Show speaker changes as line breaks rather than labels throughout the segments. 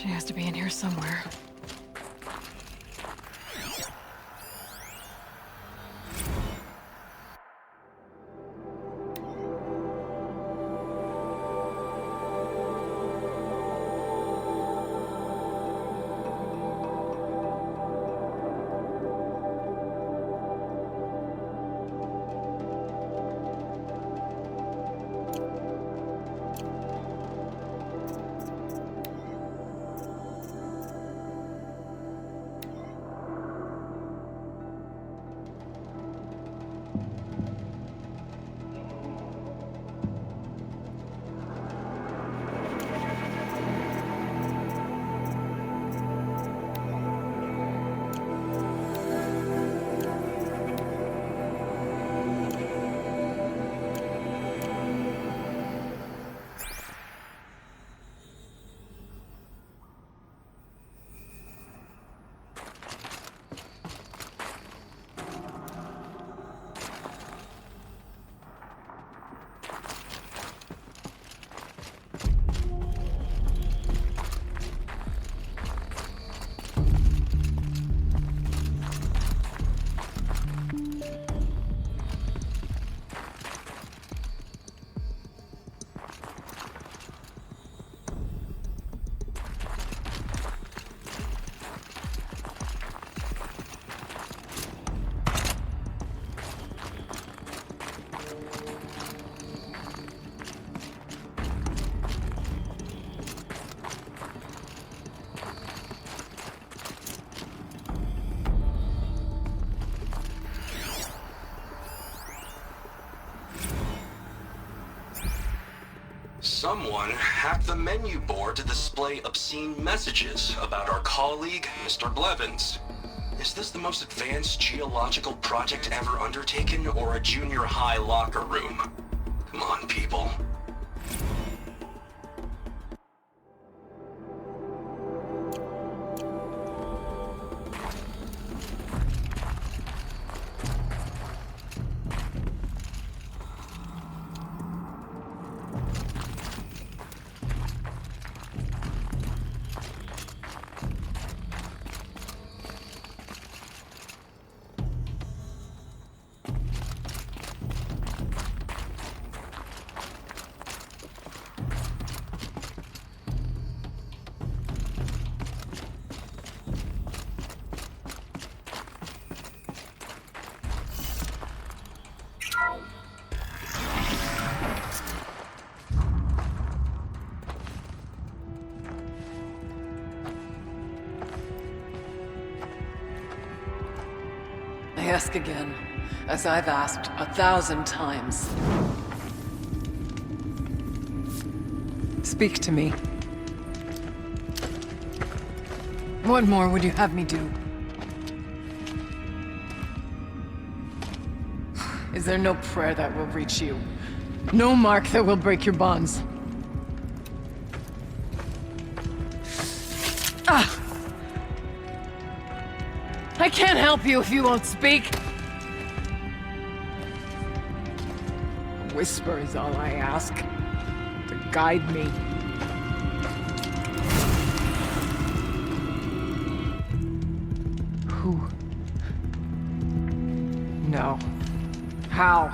She has to be in here somewhere.
Someone hacked the menu board to display obscene messages about our colleague, Mr. Blevins. Is this the most advanced geological project ever undertaken, or a junior high locker room? Come on, people.
I ask again, as I've asked 1,000 times. Speak to me. What more would you have me do? Is there no prayer that will reach you? No mark that will break your bonds? Ah! I can't help you if you won't speak. A whisper is all I ask. To guide me. Who? No. How?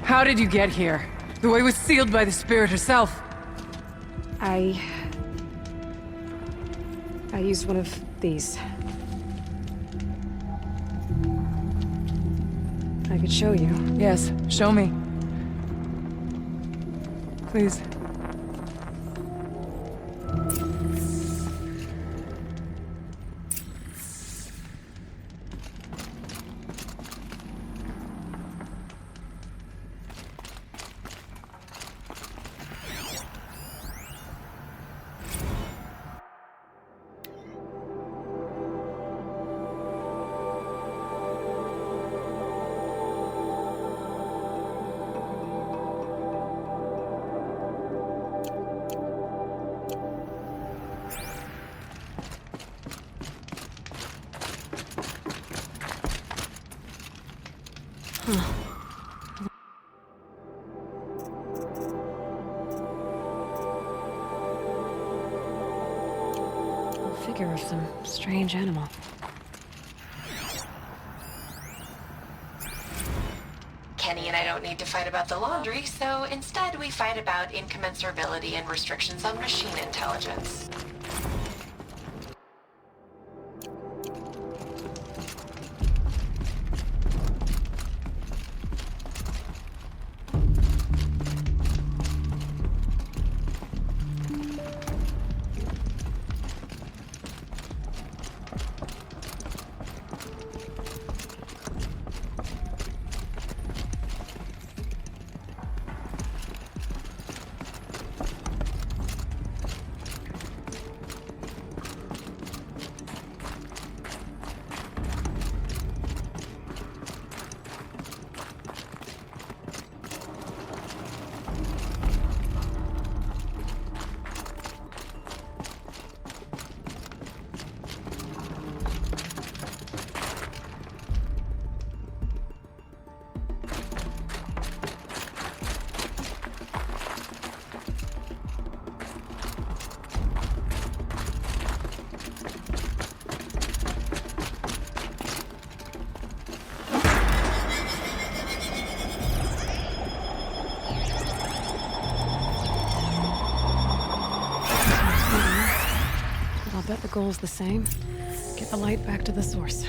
How did you get here? The way was sealed by the spirit herself.
I used one of these. I could show you.
Yes, show me. Please.
figure of some strange animal.
Kenny and I don't need to fight about the laundry, so instead we fight about incommensurability and restrictions on machine intelligence.
I'll bet the goal's the same. Get the light back to the source.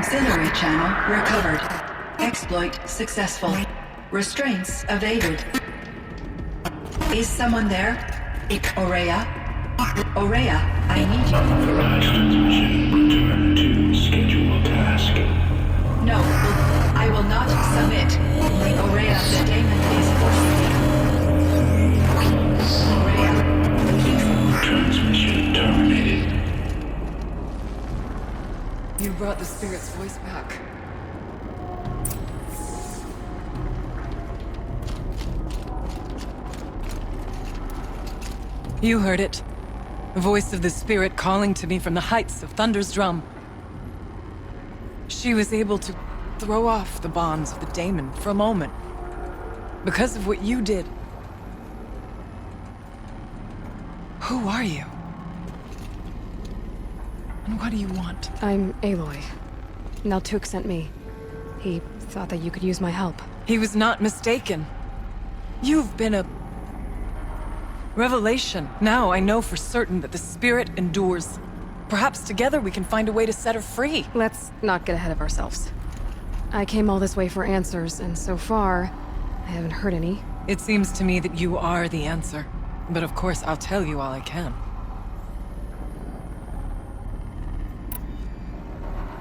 Auxiliary channel recovered. Exploit successful. Restraints evaded. Is someone there? Aurea? Aurea, I need you.
Return to schedule task.
No, I will not submit. Aurea, the daemon is forcing me. Aurea,
Transmission terminated.
You brought the spirit's voice back. You heard it. The voice of the spirit calling to me from the heights of Thunder's drum. She was able to throw off the bonds of the daemon for a moment. Because of what you did. Who are you? And what do you want?
I'm Aloy. Naltuk sent me. He thought that you could use my help.
He was not mistaken. You've been a revelation. Now I know for certain that the spirit endures. Perhaps together we can find a way to set her free.
Let's not get ahead of ourselves. I came all this way for answers, and so far, I haven't heard any.
It seems to me that you are the answer. But of course, I'll tell you all I can.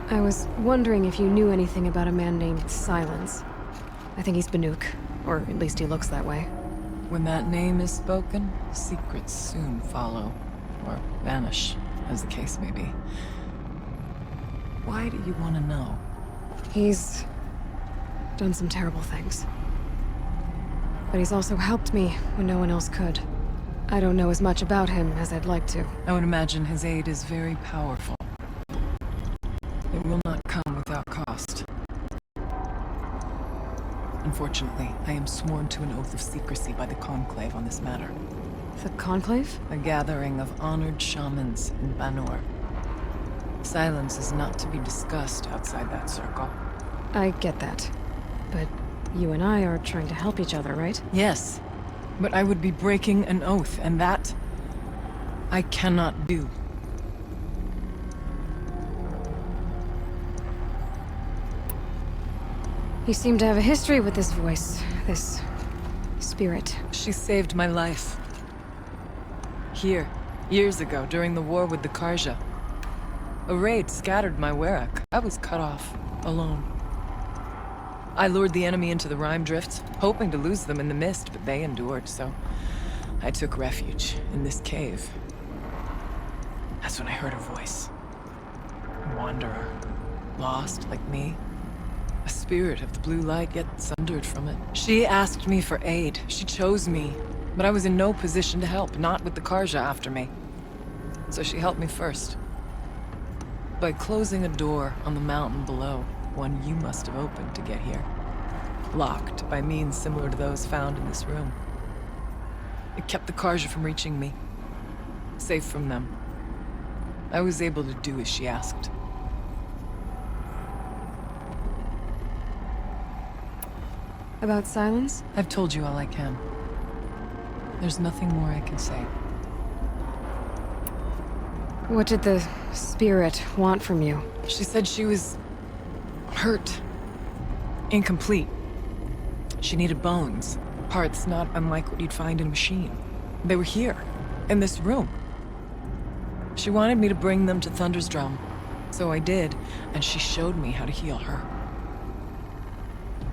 I was wondering if you knew anything about a man named Silence. I think he's Banuk, or at least he looks that way.
When that name is spoken, secrets soon follow. Or vanish, as the case may be. Why do you want to know?
He's done some terrible things. But he's also helped me when no one else could. I don't know as much about him as I'd like to.
I would imagine his aid is very powerful. It will not come without cost. Unfortunately, I am sworn to an oath of secrecy by the Conclave on this matter.
The Conclave?
A gathering of honored shamans in Banor. Silence is not to be discussed outside that circle.
I get that. But you and I are trying to help each other, right?
Yes, but I would be breaking an oath, and that I cannot do.
You seem to have a history with this voice, this spirit.
She saved my life. Here, years ago, during the war with the Karja. A raid scattered my Werak. I was cut off, alone. I lured the enemy into the Rime Drifts, hoping to lose them in the mist, but they endured, so I took refuge in this cave. That's when I heard her voice. A wanderer, lost like me. A spirit of the blue light, yet sundered from it. She asked me for aid. She chose me. But I was in no position to help, not with the Karja after me. So she helped me first. By closing a door on the mountain below, one you must have opened to get here. Locked by means similar to those found in this room. It kept the Karja from reaching me. Safe from them. I was able to do as she asked.
About Silence?
I've told you all I can. There's nothing more I can say.
What did the spirit want from you?
She said she was hurt. Incomplete. She needed bones. Parts not unlike what you'd find in a machine. They were here, in this room. She wanted me to bring them to Thunder's drum. So I did, and she showed me how to heal her.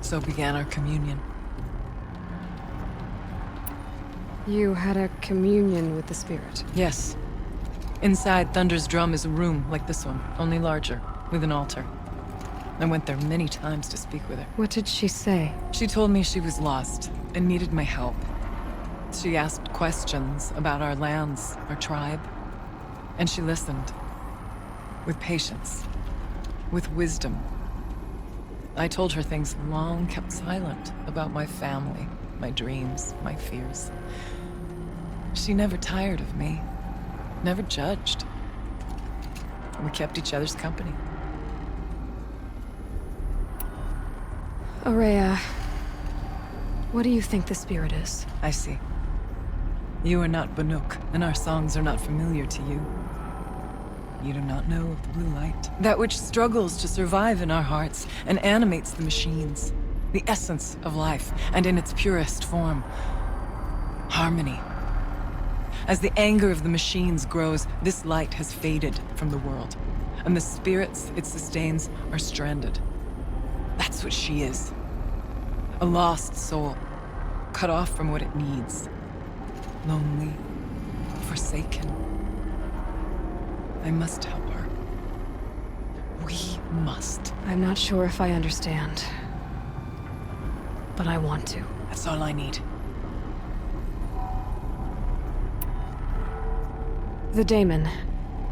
So began our communion.
You had a communion with the spirit.
Yes. Inside Thunder's drum is a room like this one, only larger, with an altar. I went there many times to speak with her.
What did she say?
She told me she was lost and needed my help. She asked questions about our lands, our tribe, and she listened. With patience. With wisdom. I told her things long kept silent about my family, my dreams, my fears. She never tired of me. Never judged. We kept each other's company.
Aurea, what do you think the spirit is?
I see. You are not Banuk, and our songs are not familiar to you. You do not know of the blue light. That which struggles to survive in our hearts and animates the machines. The essence of life, and in its purest form. Harmony. As the anger of the machines grows, this light has faded from the world, and the spirits it sustains are stranded. That's what she is. A lost soul, cut off from what it needs. Lonely, forsaken. I must help her. We must.
I'm not sure if I understand. But I want to.
That's all I need.
The daemon.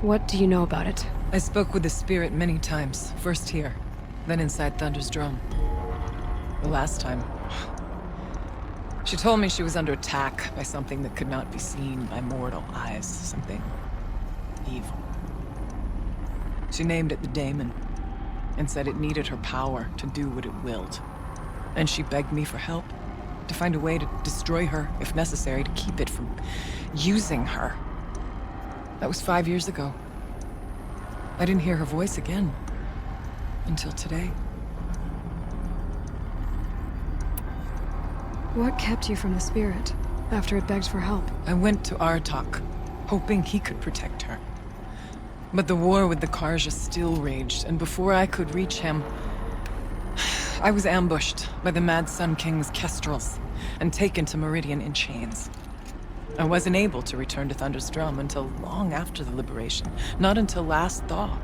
What do you know about it?
I spoke with the spirit many times. First here, then inside Thunder's drum. The last time... She told me she was under attack by something that could not be seen by mortal eyes. Something... evil. She named it the daemon, and said it needed her power to do what it willed. And she begged me for help, to find a way to destroy her, if necessary, to keep it from using her. That was 5 years ago. I didn't hear her voice again, until today.
What kept you from the spirit, after it begged for help?
I went to Artok, hoping he could protect her. But the war with the Karja still raged, and before I could reach him, I was ambushed by the Mad Sun King's kestrels and taken to Meridian in chains. I wasn't able to return to Thunder's drum until long after the liberation, not until last thaw.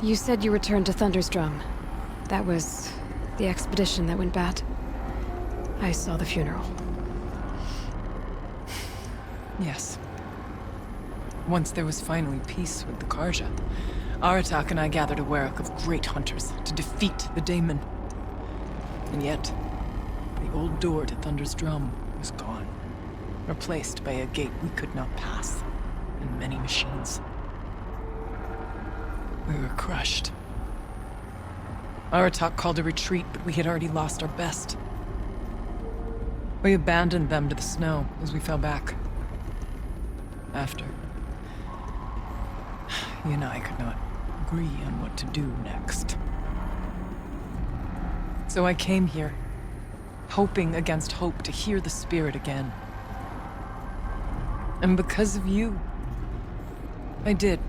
You said you returned to Thunder's drum. That was the expedition that went bad. I saw the funeral.
Yes. Once there was finally peace with the Karja, Aratak and I gathered a werak of great hunters to defeat the daemon. And yet, the old door to Thunder's drum was gone, replaced by a gate we could not pass, and many machines. We were crushed. Aratak called a retreat, but we had already lost our best. We abandoned them to the snow as we fell back. After, you and I could not agree on what to do next. So I came here, hoping against hope to hear the spirit again. And because of you, I did.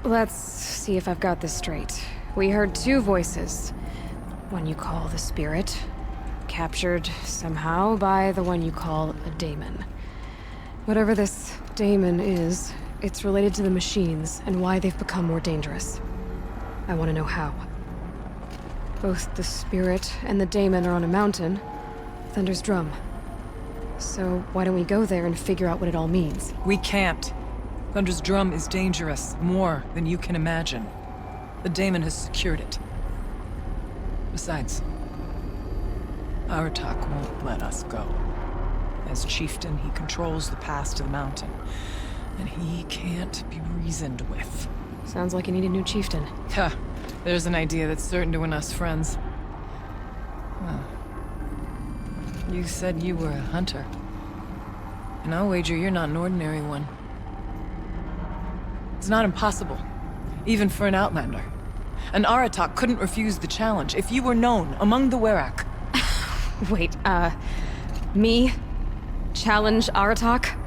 Let's see if I've got this straight. We heard two voices. One you call the spirit, captured somehow by the one you call a daemon. Whatever this daemon is, it's related to the machines and why they've become more dangerous. I want to know how. Both the spirit and the daemon are on a mountain, Thunder's drum. So why don't we go there and figure out what it all means?
We can't. Thunder's drum is dangerous, more than you can imagine. The daemon has secured it. Besides, Aratak won't let us go. As chieftain, he controls the pass to the mountain, and he can't be reasoned with.
Sounds like you need a new chieftain.
Ha! There's an idea that's certain to win us friends. Well, you said you were a hunter. And I'll wager you're not an ordinary one. It's not impossible, even for an outlander. And Aratak couldn't refuse the challenge if you were known among the werak.
Wait, me? Challenge Aratak?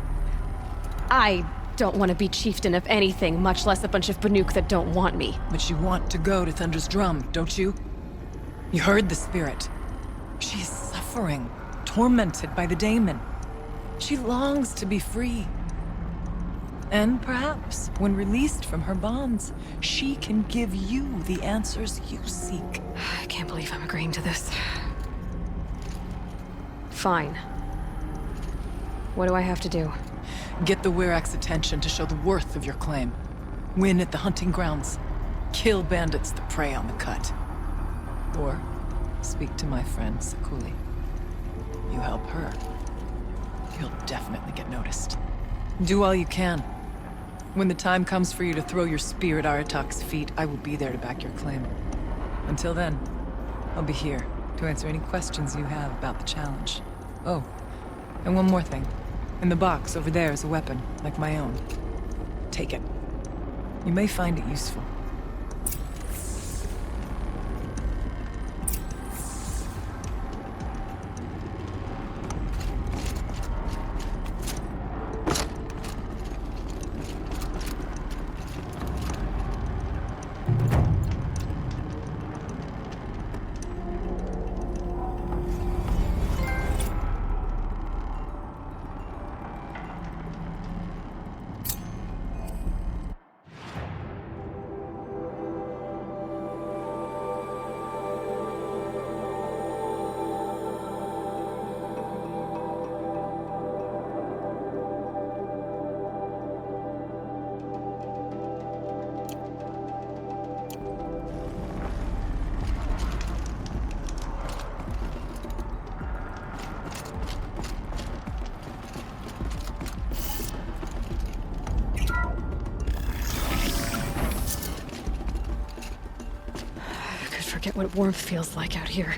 I don't want to be chieftain of anything, much less a bunch of Banuk that don't want me.
But you want to go to Thunder's drum, don't you? You heard the spirit. She is suffering, tormented by the daemon. She longs to be free. And perhaps, when released from her bonds, she can give you the answers you seek.
I can't believe I'm agreeing to this. Fine. What do I have to do?
Get the Werak's attention to show the worth of your claim. Win at the hunting grounds. Kill bandits that prey on the cut. Or speak to my friend Sakuli. You help her, You'll definitely get noticed. Do all you can. When the time comes for you to throw your spear at Aratak's feet, I will be there to back your claim. Until then, I'll be here to answer any questions you have about the challenge. Oh, and one more thing. In the box over there is a weapon, like my own. Take it. You may find it useful.
Forget what warmth feels like out here.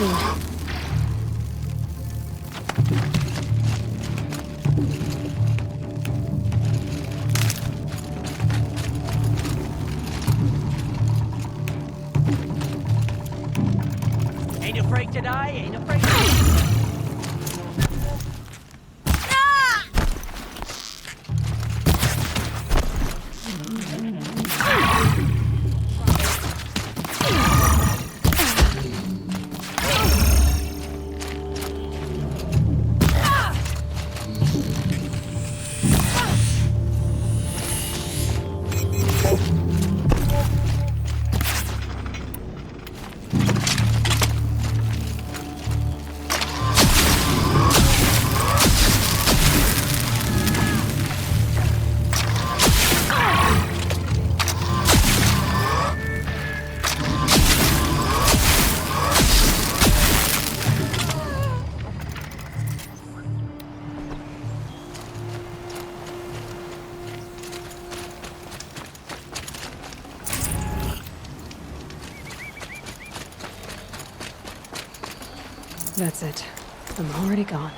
machine.
Ain't afraid to die, ain't afraid to
That's it. I'm already gone.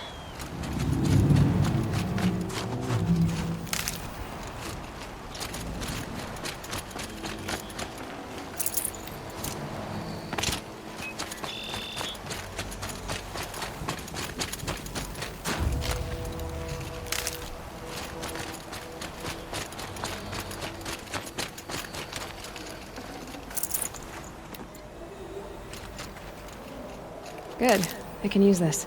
Good. I can use this.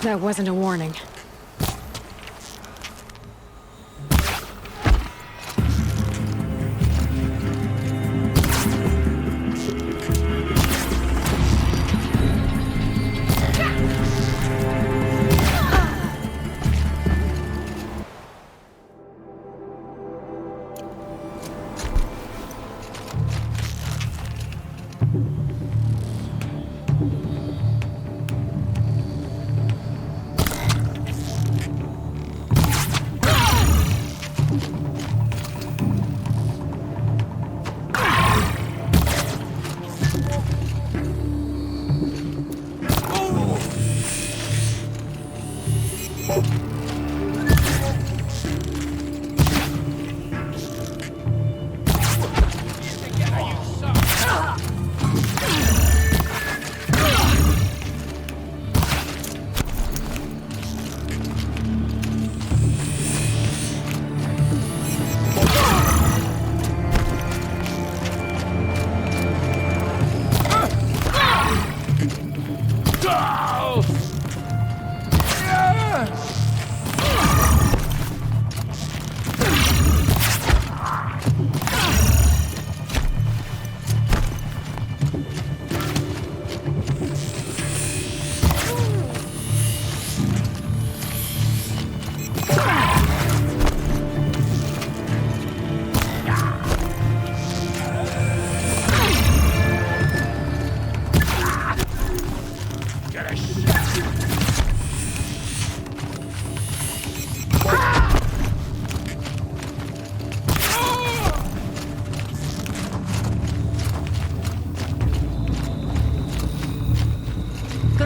That wasn't a warning.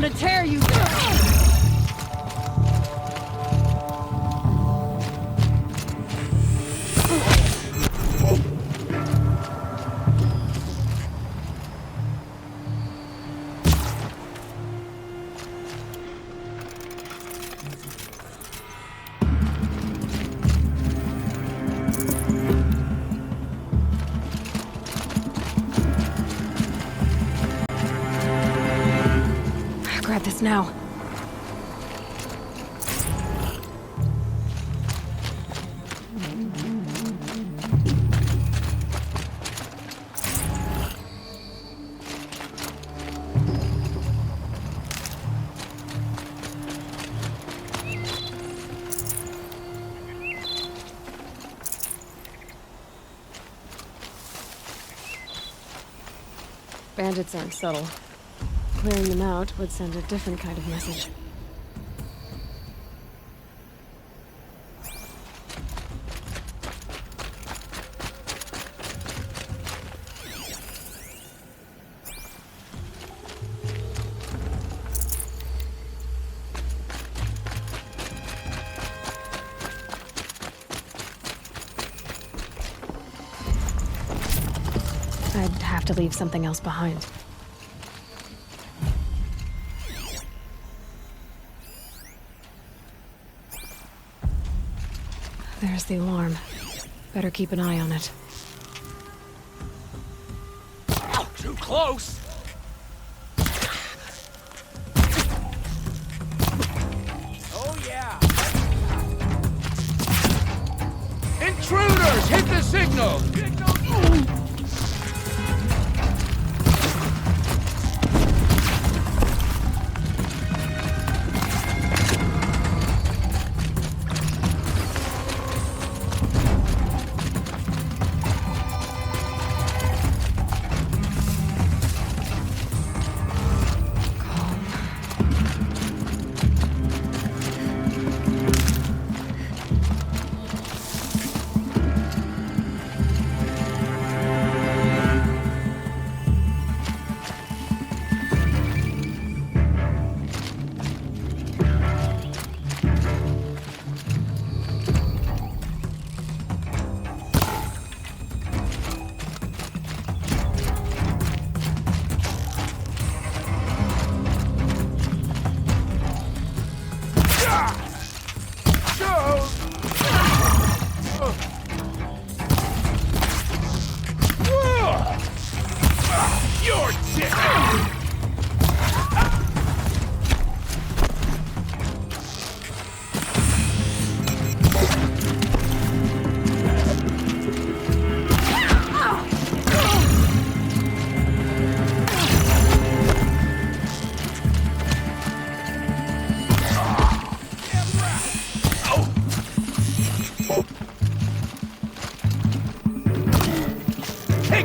gonna tear you down.
grab this now. Bandits aren't subtle. Clearing them out would send a different kind of message. I'd have to leave something else behind. There's the alarm. Better keep an eye on it.
Too close! Oh yeah! Intruders! Hit the signal!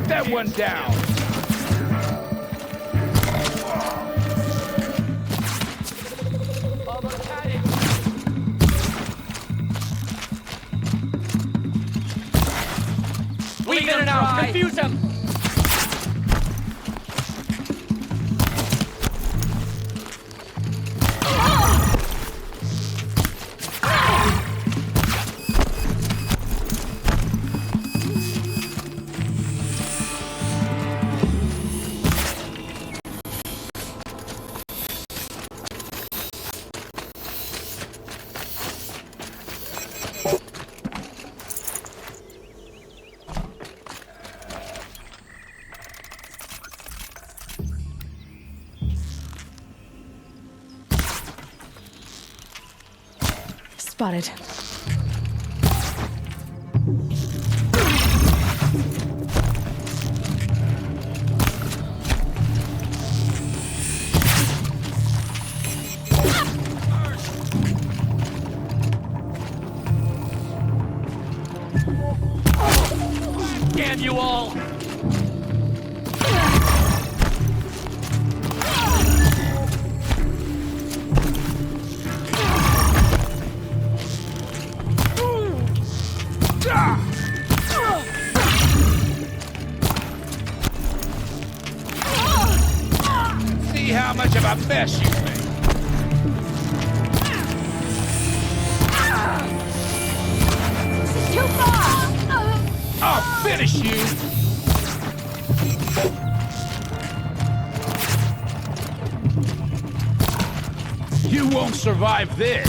That one down.
Leave him out! Confuse him!
Spotted.
Damn you all!
See how much of a mess you make.
Too far!
I'll finish you! You won't survive this!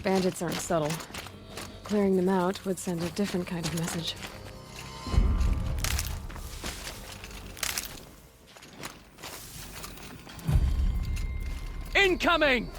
Bandits aren't subtle. Clearing them out would send a different kind of message.
Incoming!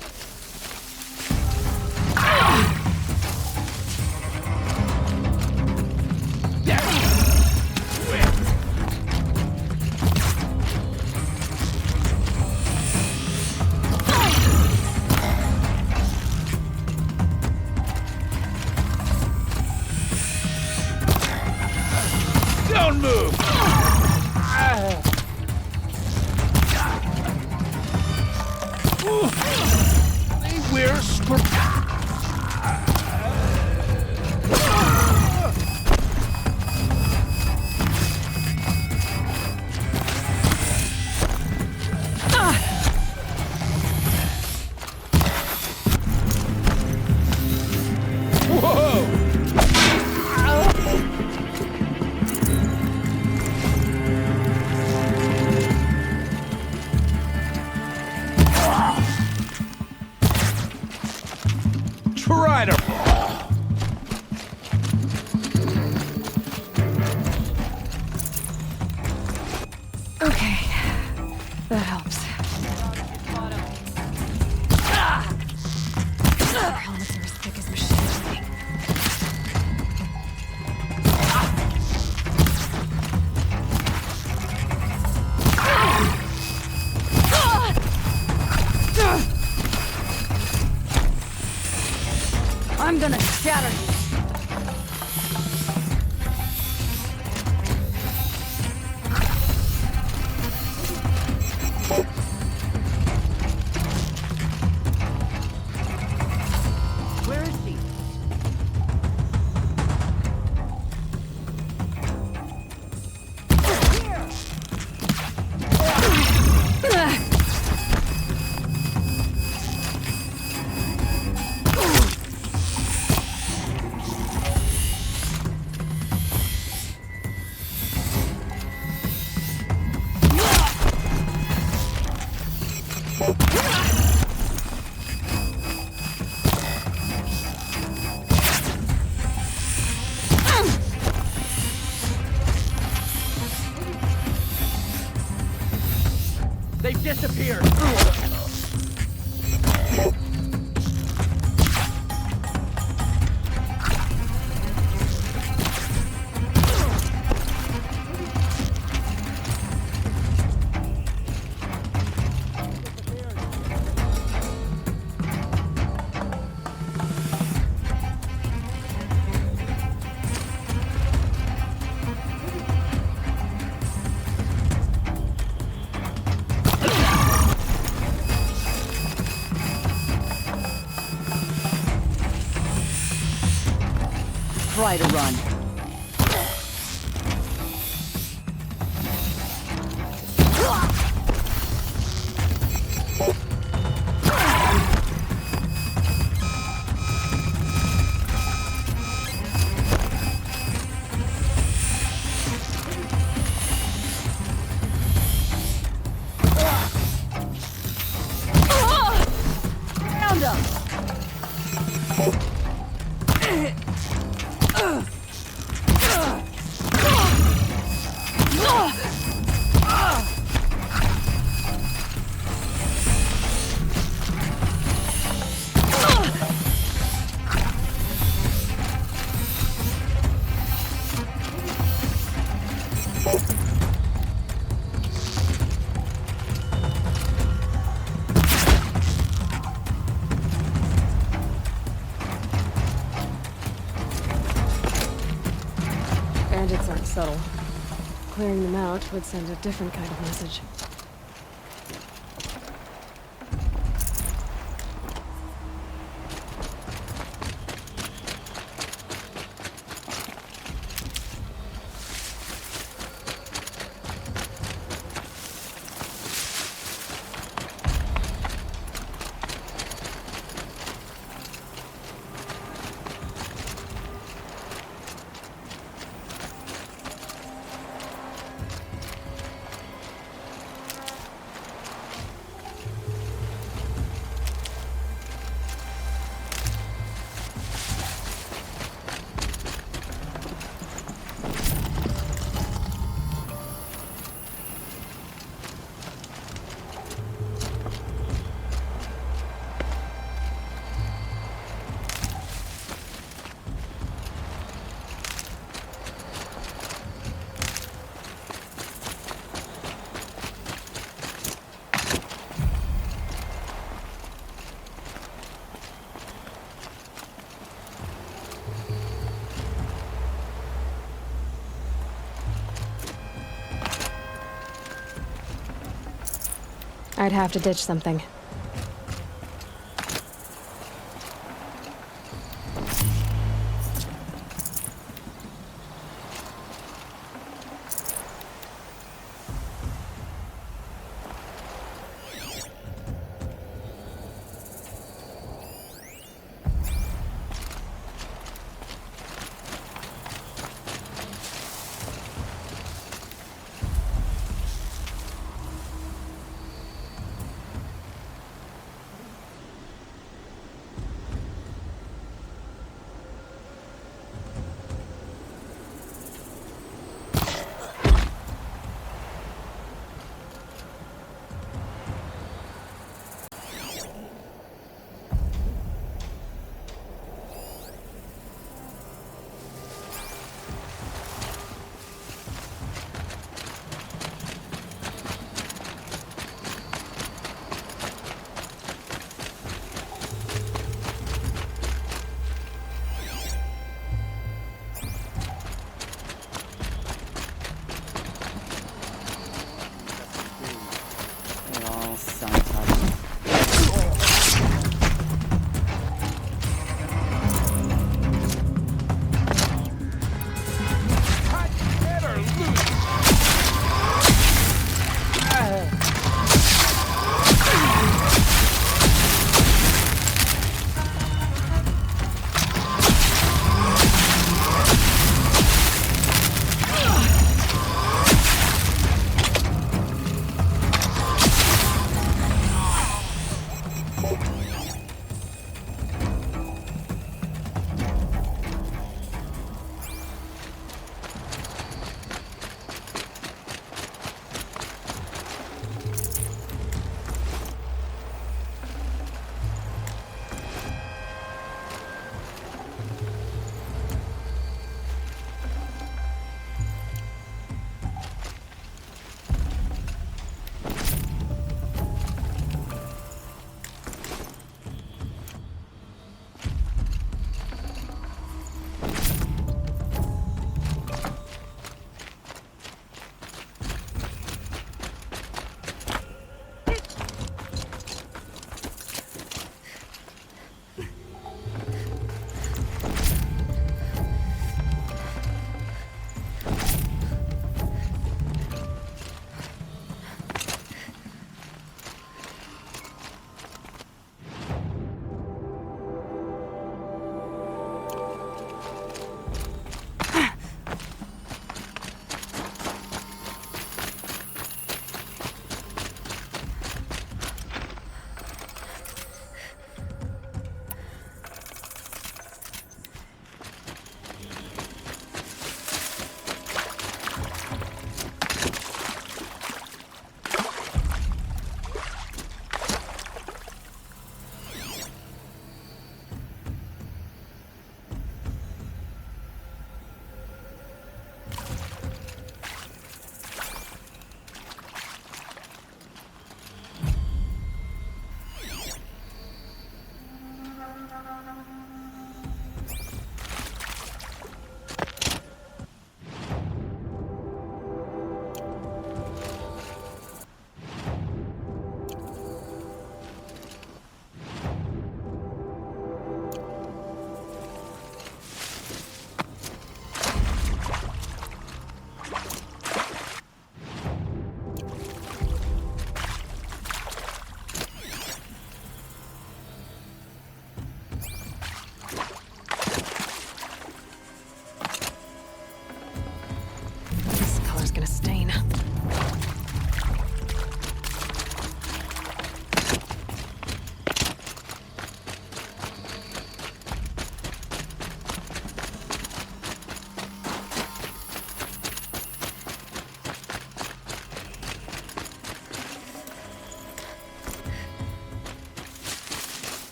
Don't move! They wear Try to...
Okay, that helps. Their helmets are as thick as machine gunning. I'm gonna shatter you.
Where is she?
They've disappeared!
Try to run. Found him!
Bandits aren't subtle. Clearing them out would send a different kind of message. I'd have to ditch something.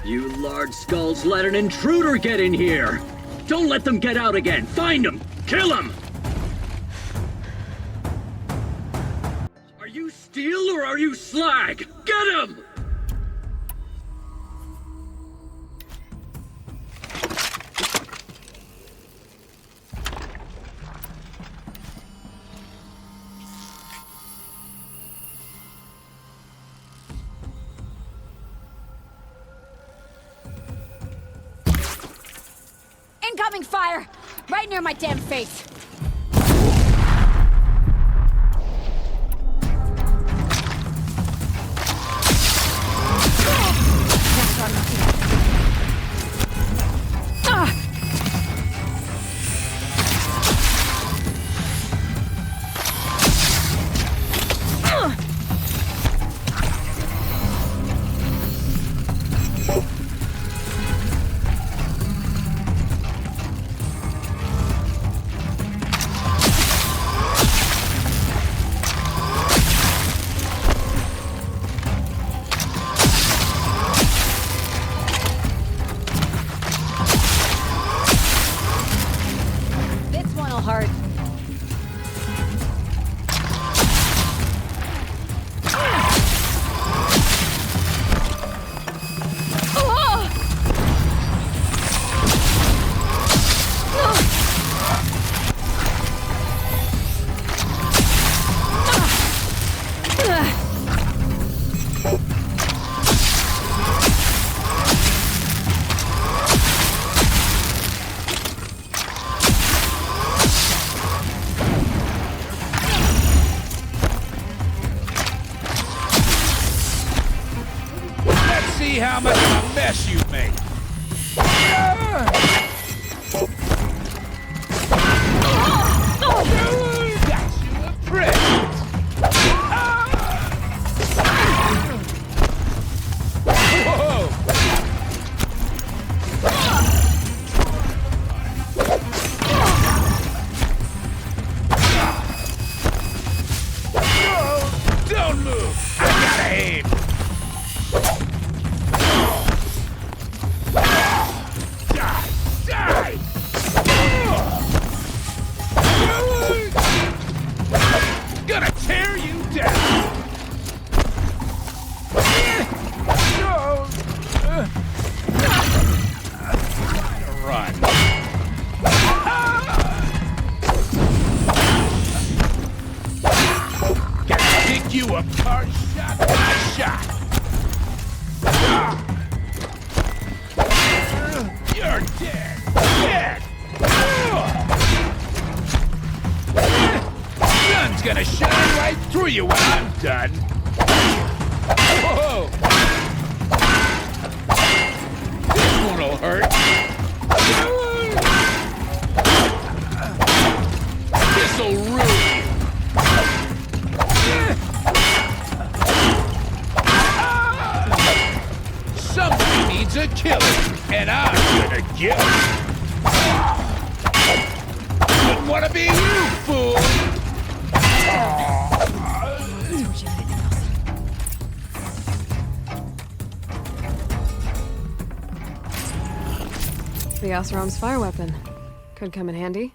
You large skulls let an intruder get in here! Don't let them get out again! Find them! Kill them! Are you steel or are you slag? Get him!
Incoming fire! Right near my damn face!
See how much of a mess you make. Got you a present. Whoa! Don't move. I gotta aim. Gonna tear you down! Run. Gotta pick you apart shot by shot. You're dead! Dead! Sun's gonna shine right through you when I'm done. Whoa! This one'll hurt. This'll ruin you. Somebody needs a killing, and I'm gonna get it. Wouldn't wanna be you, fool!
The Oseram's fire weapon. Could come in handy.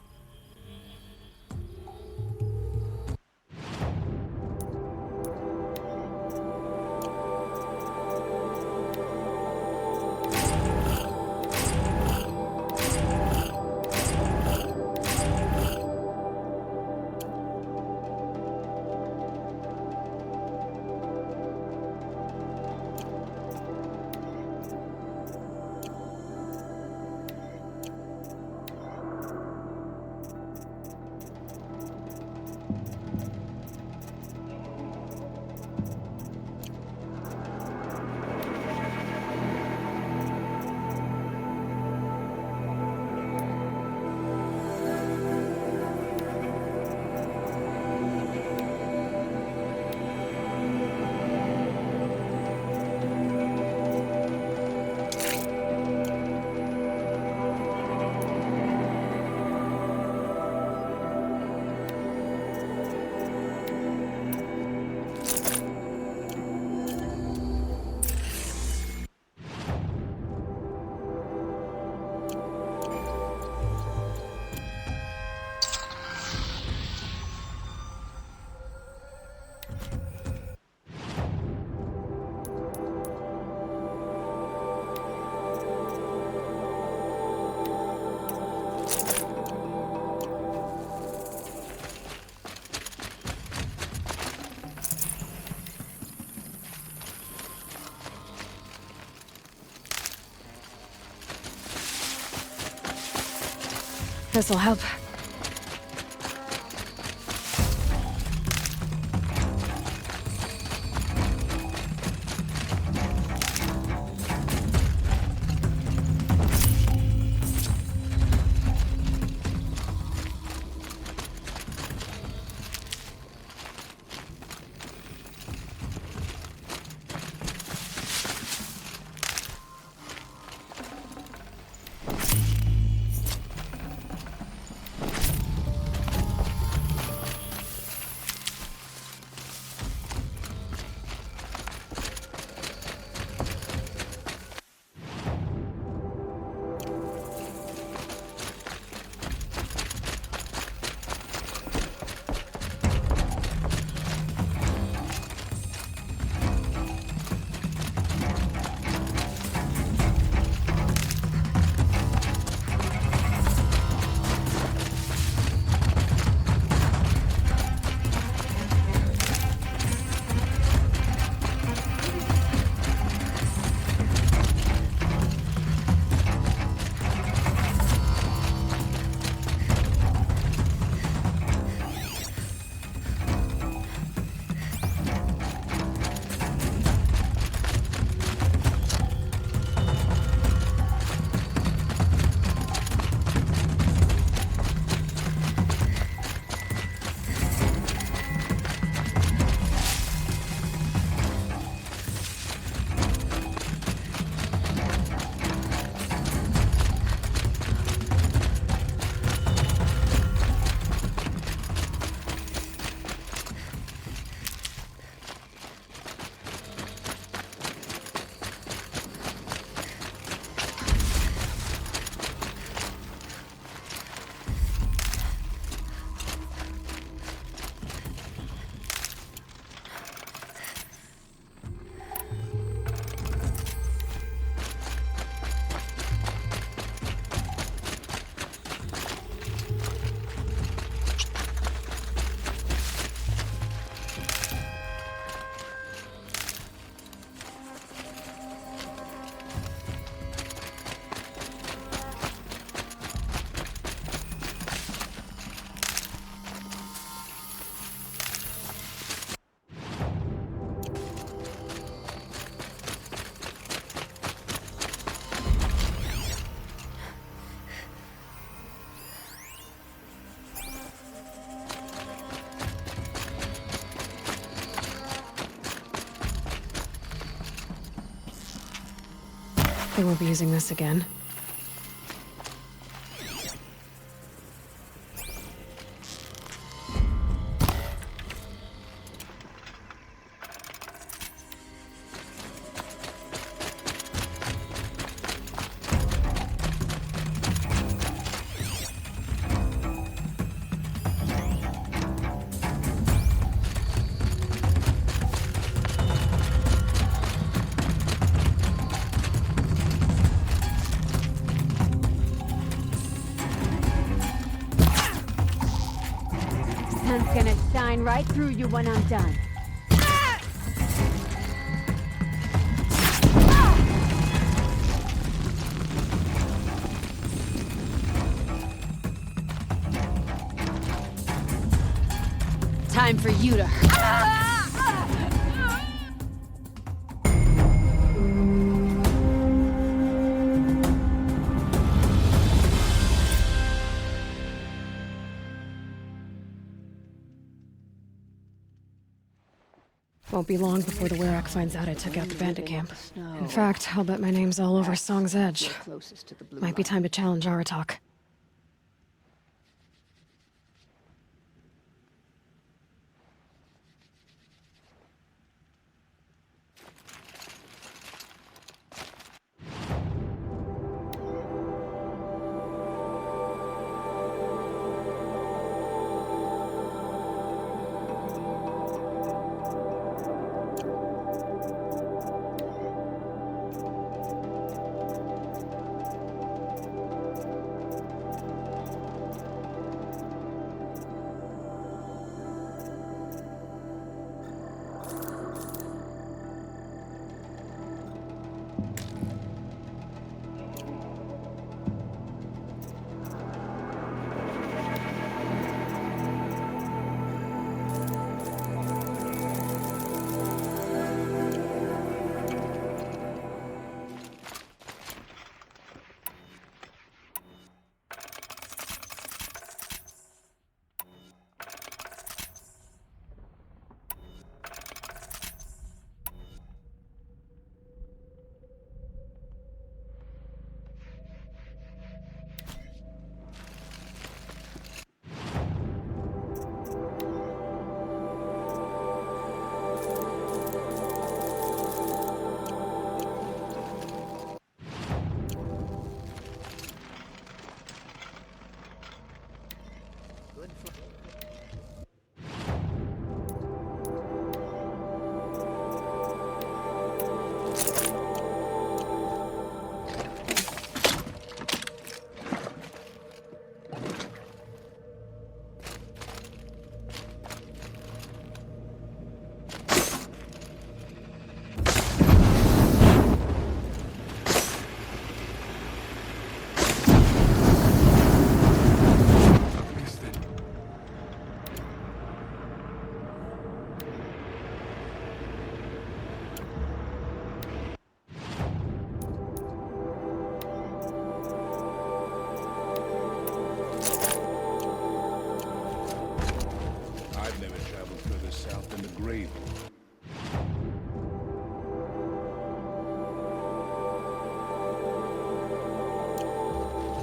this'll help. They won't be using this again.
Sun's gonna shine right through you when I'm done. Time for you to hurt.
Won't be long before the Werak finds out I took out the bandit camp. In fact, I'll bet my name's all over Song's Edge. Might be time to challenge Aratak.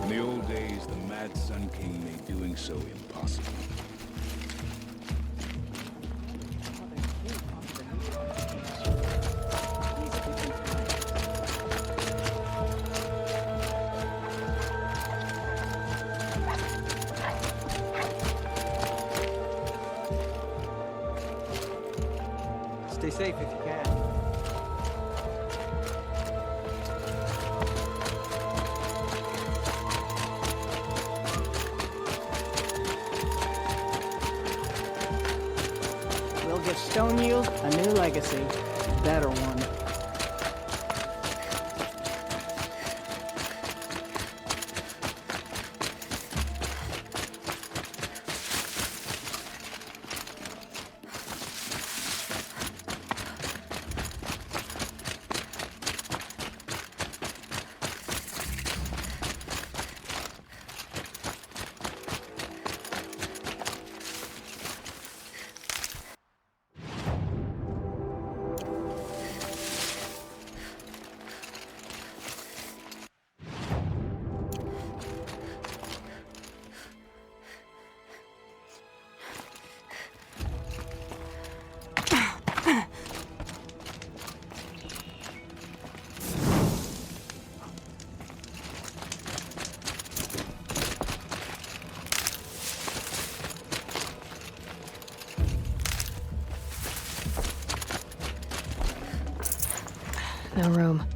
In the old days, the Mad Sun King made doing so impossible.
Stay safe if you can. We'll give Stone Yield a new legacy. Better one.
No room.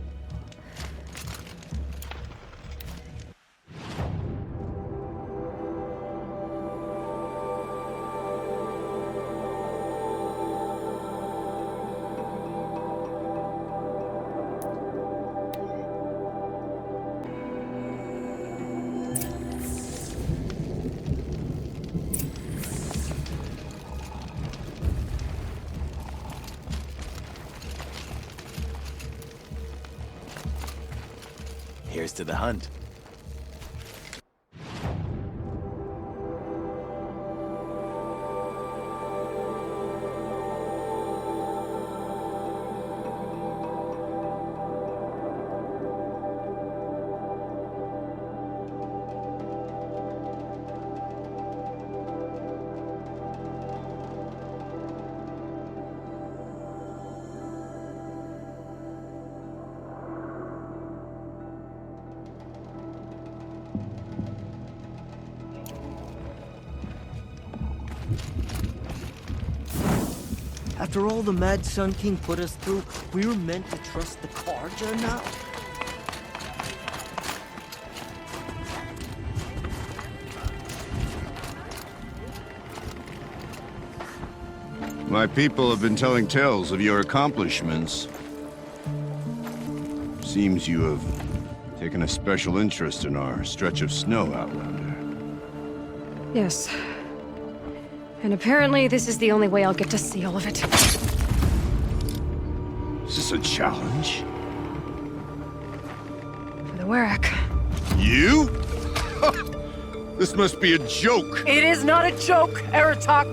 Here's to the hunt.
After all the Mad Sun King put us through, we were meant to trust the Carja now?
My people have been telling tales of your accomplishments. Seems you have taken a special interest in our stretch of snow, Outlander.
Yes. And apparently this is the only way I'll get to see all of it.
Is this a challenge?
For the Warwick.
You? This must be a joke.
It is not a joke, Eratok!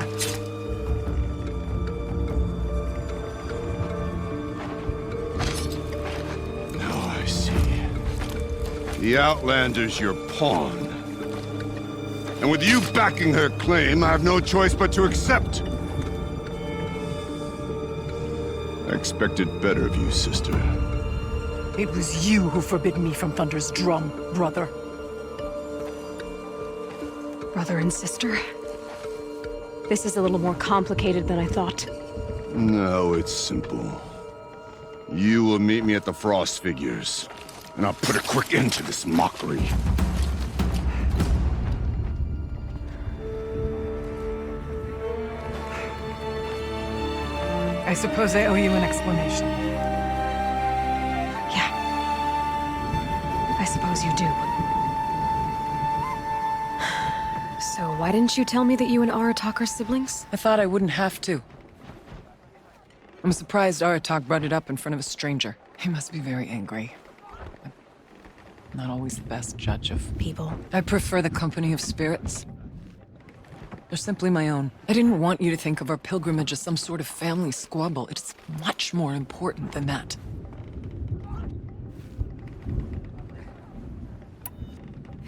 Now I see. The Outlander's your pawn. And with you backing her claim, I have no choice but to accept. I expected better of you, sister.
It was you who forbid me from Thunder's drum, brother.
Brother and sister? This is a little more complicated than I thought.
No, it's simple. You will meet me at the Frost Figures, and I'll put a quick end to this mockery.
I suppose I owe you an explanation.
Yeah. I suppose you do. So why didn't you tell me that you and Aratak are siblings?
I thought I wouldn't have to. I'm surprised Aratak brought it up in front of a stranger. He must be very angry. I'm not always the best judge of
People.
I prefer the company of spirits. They're simply my own. I didn't want you to think of our pilgrimage as some sort of family squabble. It's much more important than that.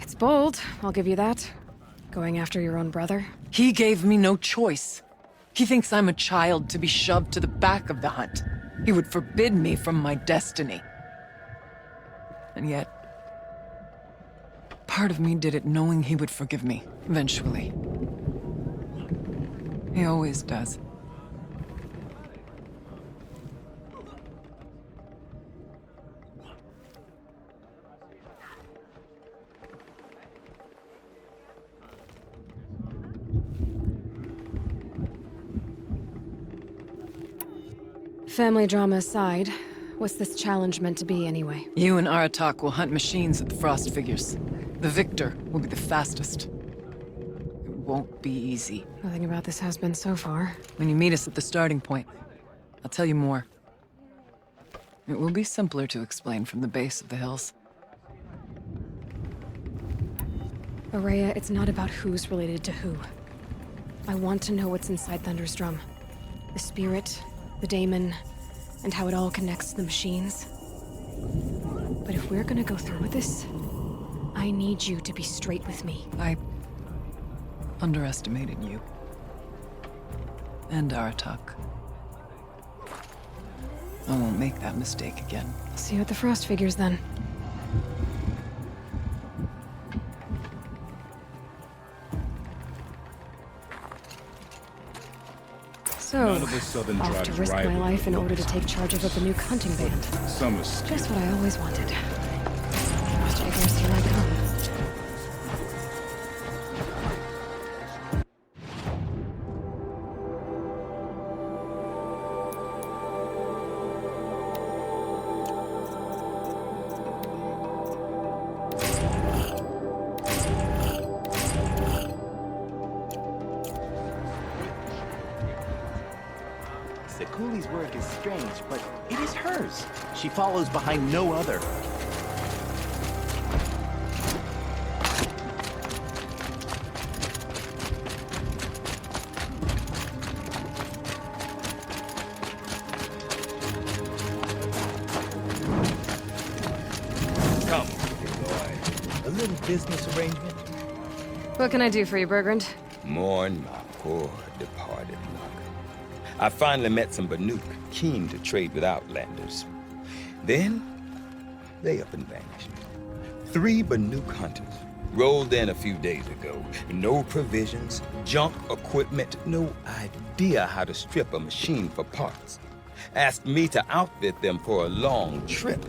It's bold, I'll give you that. Going after your own brother.
He gave me no choice. He thinks I'm a child to be shoved to the back of the hunt. He would forbid me from my destiny. And yet, part of me did it knowing he would forgive me, eventually. He always does.
Family drama aside, what's this challenge meant to be anyway?
You and Aratak will hunt machines at the Frost Figures. The victor will be the fastest. It won't be easy.
Nothing about this has been so far.
When you meet us at the starting point, I'll tell you more. It will be simpler to explain from the base of the hills.
Araya, it's not about who's related to who. I want to know what's inside Thunderstrom. The spirit, the daemon, and how it all connects to the machines. But if we're gonna go through with this, I need you to be straight with me.
I underestimated you. And Aratak. I won't make that mistake again.
See you at the Frost Figures then. So,
None of us Southern
off
tribes
to risk my
rival
life in
the
order to take charge of a Banuk hunting band.
Some is skill.
Just what I always wanted. Frost Figures, here I come.
Sekuli's work is strange, but it is hers. She follows behind no other. Come, boy. A little business arrangement?
What can I do for you, Bergrand?
Mourn my poor departed luck. I finally met some Banuk keen to trade with Outlanders. Then, they up and vanished. 3 Banuk hunters rolled in a few days ago. No provisions, junk equipment, no idea how to strip a machine for parts. Asked me to outfit them for a long trip.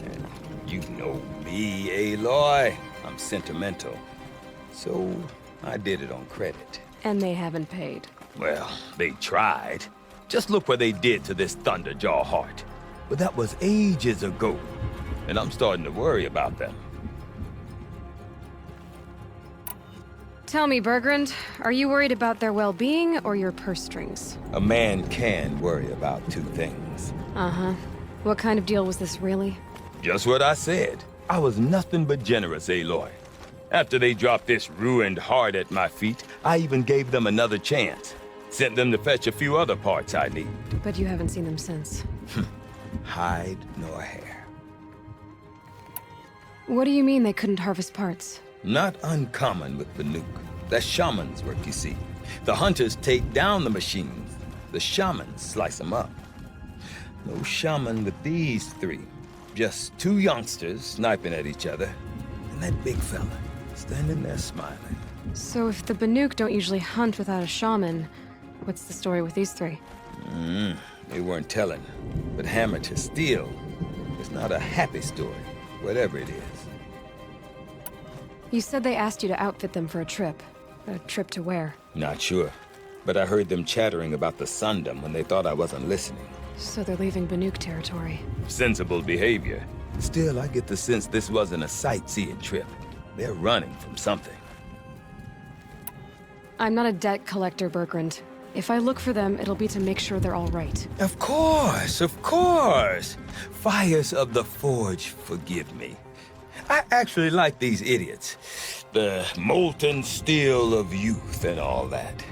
And you know me, Aloy. I'm sentimental. So, I did it on credit.
And they haven't paid.
Well, they tried. Just look what they did to this Thunderjaw heart. But that was ages ago, and I'm starting to worry about them.
Tell me, Bergrand, are you worried about their well-being or your purse strings?
A man can worry about 2 things.
Uh-huh. What kind of deal was this, really?
Just what I said. I was nothing but generous, Aloy. After they dropped this ruined heart at my feet, I even gave them another chance. Sent them to fetch a few other parts I need.
But you haven't seen them since.
Hide nor hair.
What do you mean they couldn't harvest parts?
Not uncommon with Banuk. That's shaman's work, you see. The hunters take down the machines. The shamans slice them up. No shaman with these 3. Just 2 youngsters sniping at each other. And that big fella standing there smiling.
So if the Banuk don't usually hunt without a shaman, what's the story with these three?
They weren't telling. But Hammer to Steel is not a happy story, whatever it is.
You said they asked you to outfit them for a trip. A trip to where?
Not sure. But I heard them chattering about the Sundom when they thought I wasn't listening.
So they're leaving Banuk territory.
Sensible behavior. Still, I get the sense this wasn't a sightseeing trip. They're running from something.
I'm not a debt collector, Bergrand. If I look for them, it'll be to make sure they're all right.
Of course, of course. Fires of the Forge, forgive me. I actually like these idiots. The molten steel of youth and all that.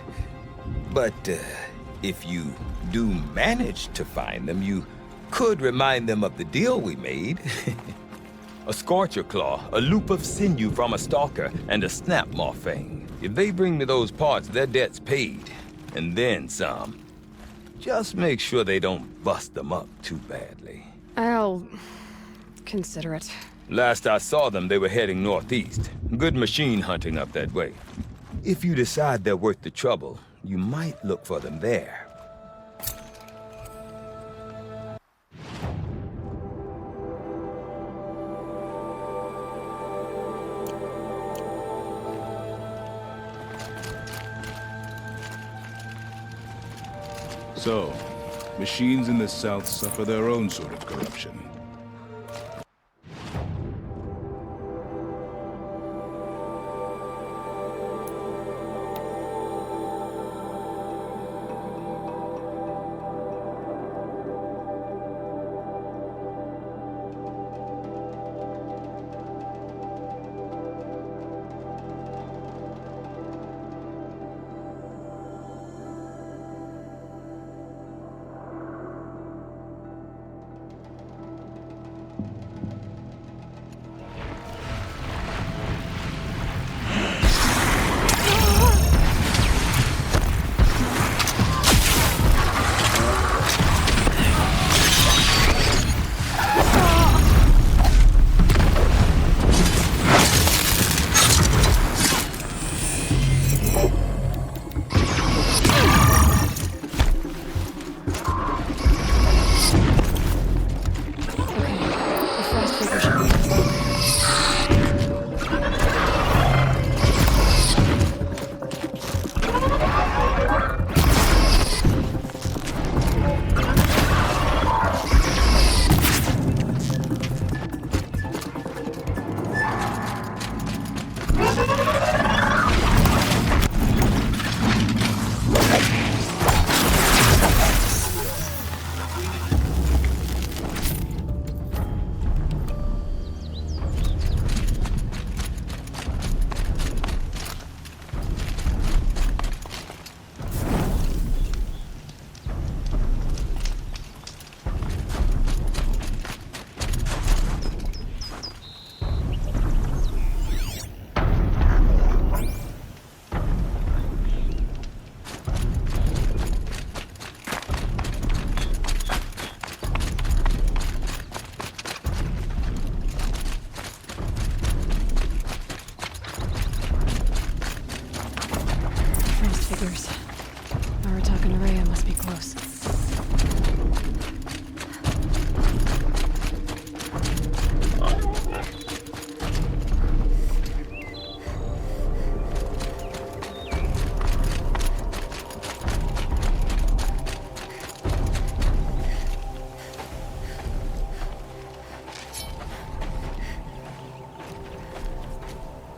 But if you do manage to find them, you could remind them of the deal we made. A Scorcher Claw, a loop of sinew from a stalker, and a Snapmaw Fang. If they bring me those parts, their debt's paid. And then some. Just make sure they don't bust them up too badly.
I'll consider it.
Last I saw them, they were heading northeast. Good machine hunting up that way. If you decide they're worth the trouble, you might look for them there.
So, machines in the South suffer their own sort of corruption.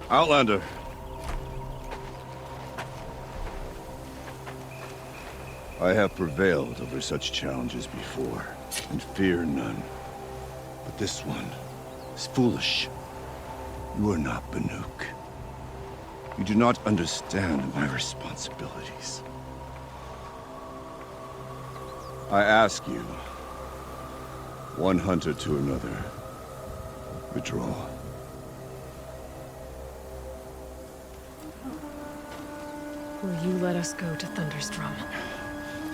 Outlander. I have prevailed over such challenges before, and fear none. But this one is foolish. You are not Banuk. You do not understand my responsibilities. I ask you, one hunter to another, withdraw.
Will you let us go to Thunderstrom?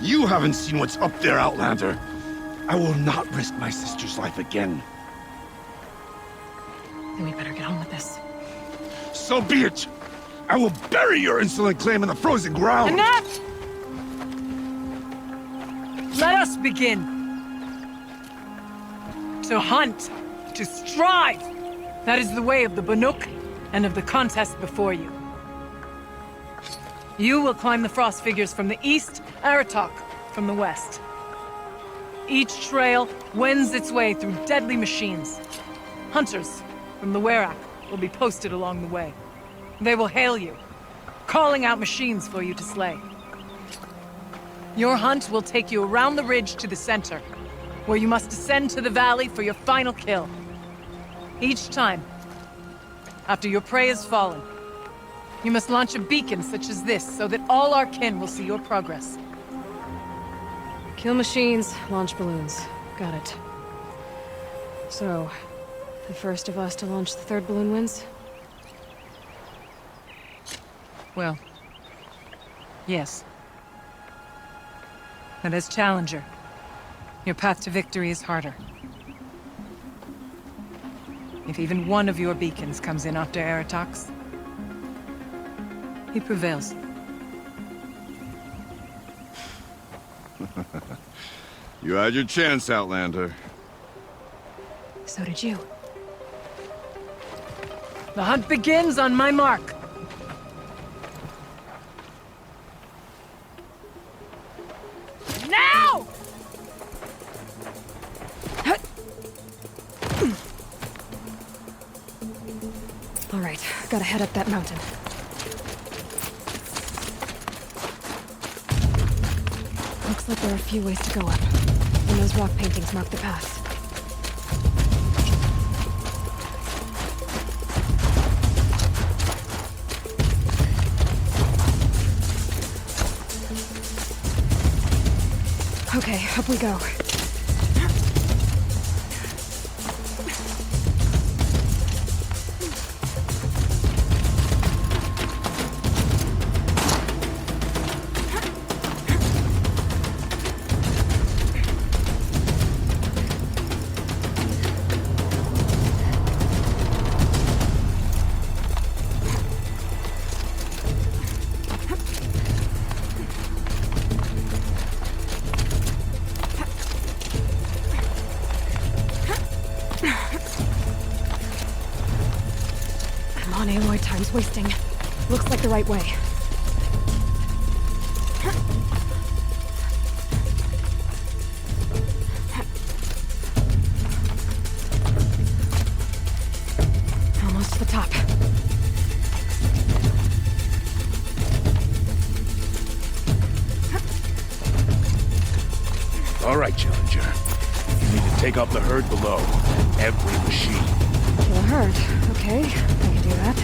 You haven't seen what's up there, Outlander. I will not risk my sister's life again.
Then we better get on with this.
So be it! I will bury your insolent claim in the frozen ground!
Enough! Let us begin. To hunt, to strive. That is the way of the Banuk and of the contest before you. You will climb the frost figures from the east, Aratok from the west. Each trail wends its way through deadly machines. Hunters from the Werak will be posted along the way. They will hail you, calling out machines for you to slay. Your hunt will take you around the ridge to the center, where you must descend to the valley for your final kill. Each time, after your prey has fallen, you must launch a beacon such as this so that all our kin will see your progress.
Kill machines, launch balloons. Got it. So, the first of us to launch the third balloon wins?
Well, yes. But as challenger, your path to victory is harder. If even one of your beacons comes in after Aratok's, he prevails.
You had your chance, Outlander.
So did you.
The hunt begins on my mark. Now!
All right, gotta head up that mountain. Looks like there are a few ways to go up, and those rock paintings mark the path. Okay, up we go. Come on, Aloy, time's wasting. Looks like the right way. Almost to the top.
All right, Challenger. You need to take out the herd below. Every machine.
Kill a herd. Okay, I can do that.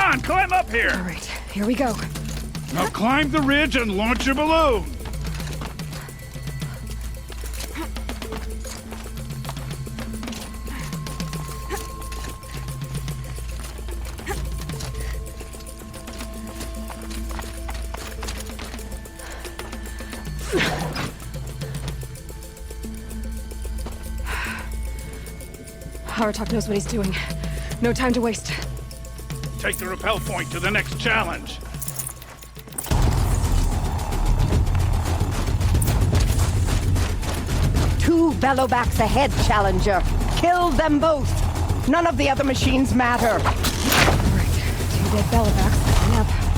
on, climb up here!
All right, here we go.
Now climb the ridge and launch your balloon!
Haratok knows what he's doing. No time to waste.
Take the rappel point to the next challenge.
Two bellowbacks ahead, Challenger. Kill them both. None of the other machines matter.
All right, two dead bellowbacks. Line up.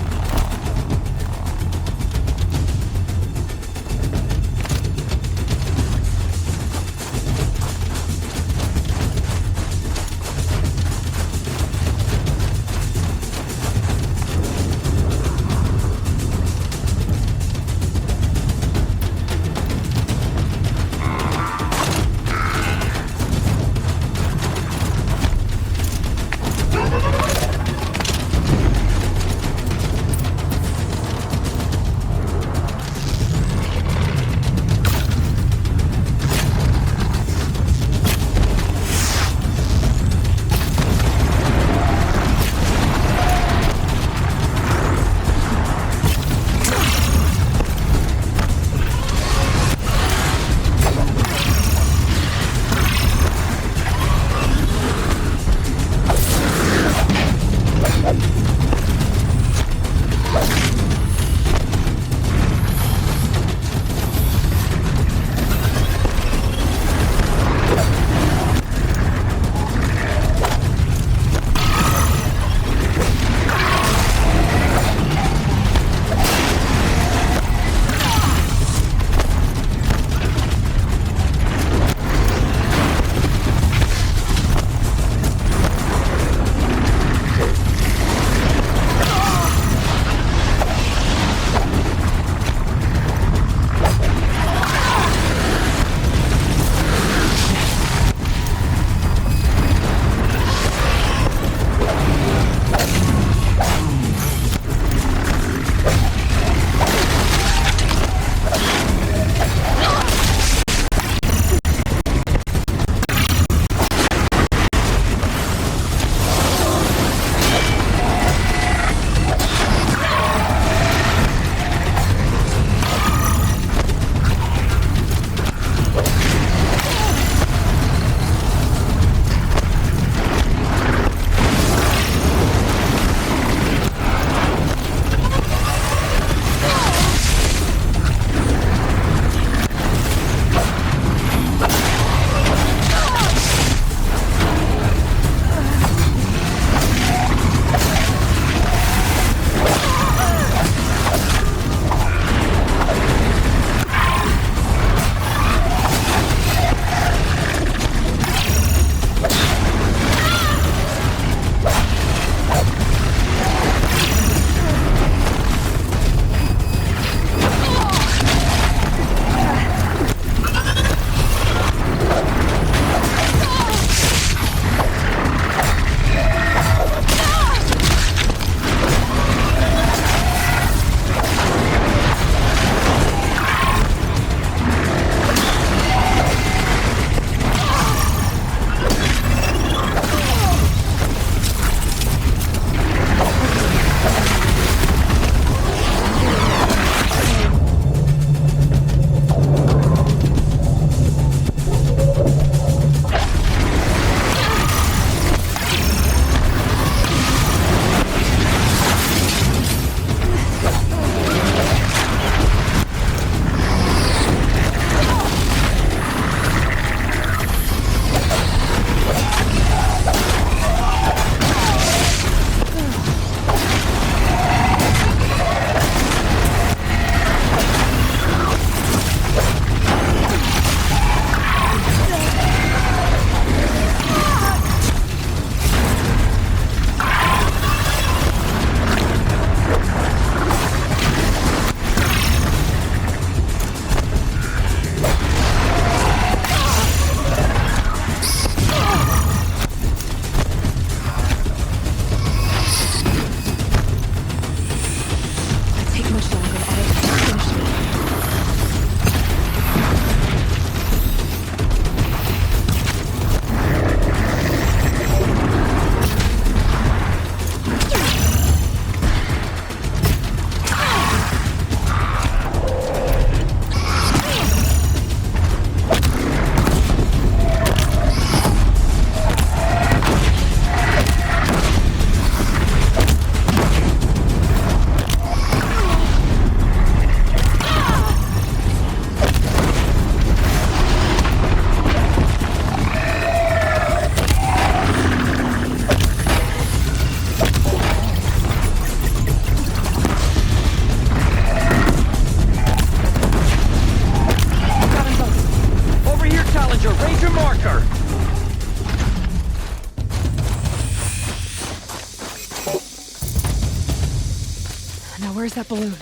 that balloon.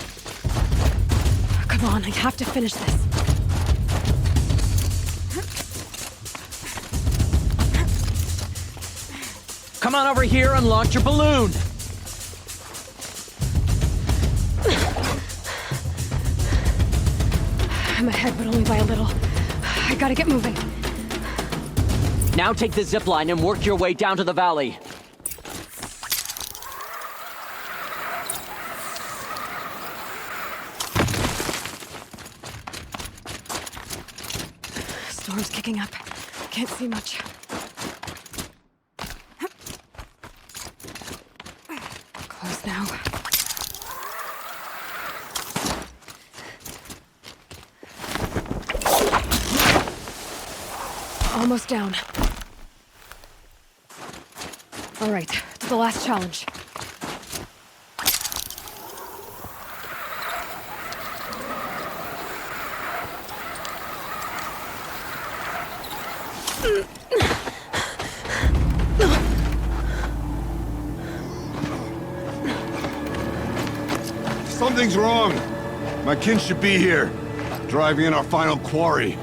Come on, I have to finish this.
Come on over here and launch your balloon!
I'm ahead, but only by a little. I gotta get moving.
Now take the zip line and work your way down to the valley.
Storm's kicking up. Can't see much. Close now. Almost down. All right, to the last challenge.
Something's wrong. My kin should be here, driving in our final quarry.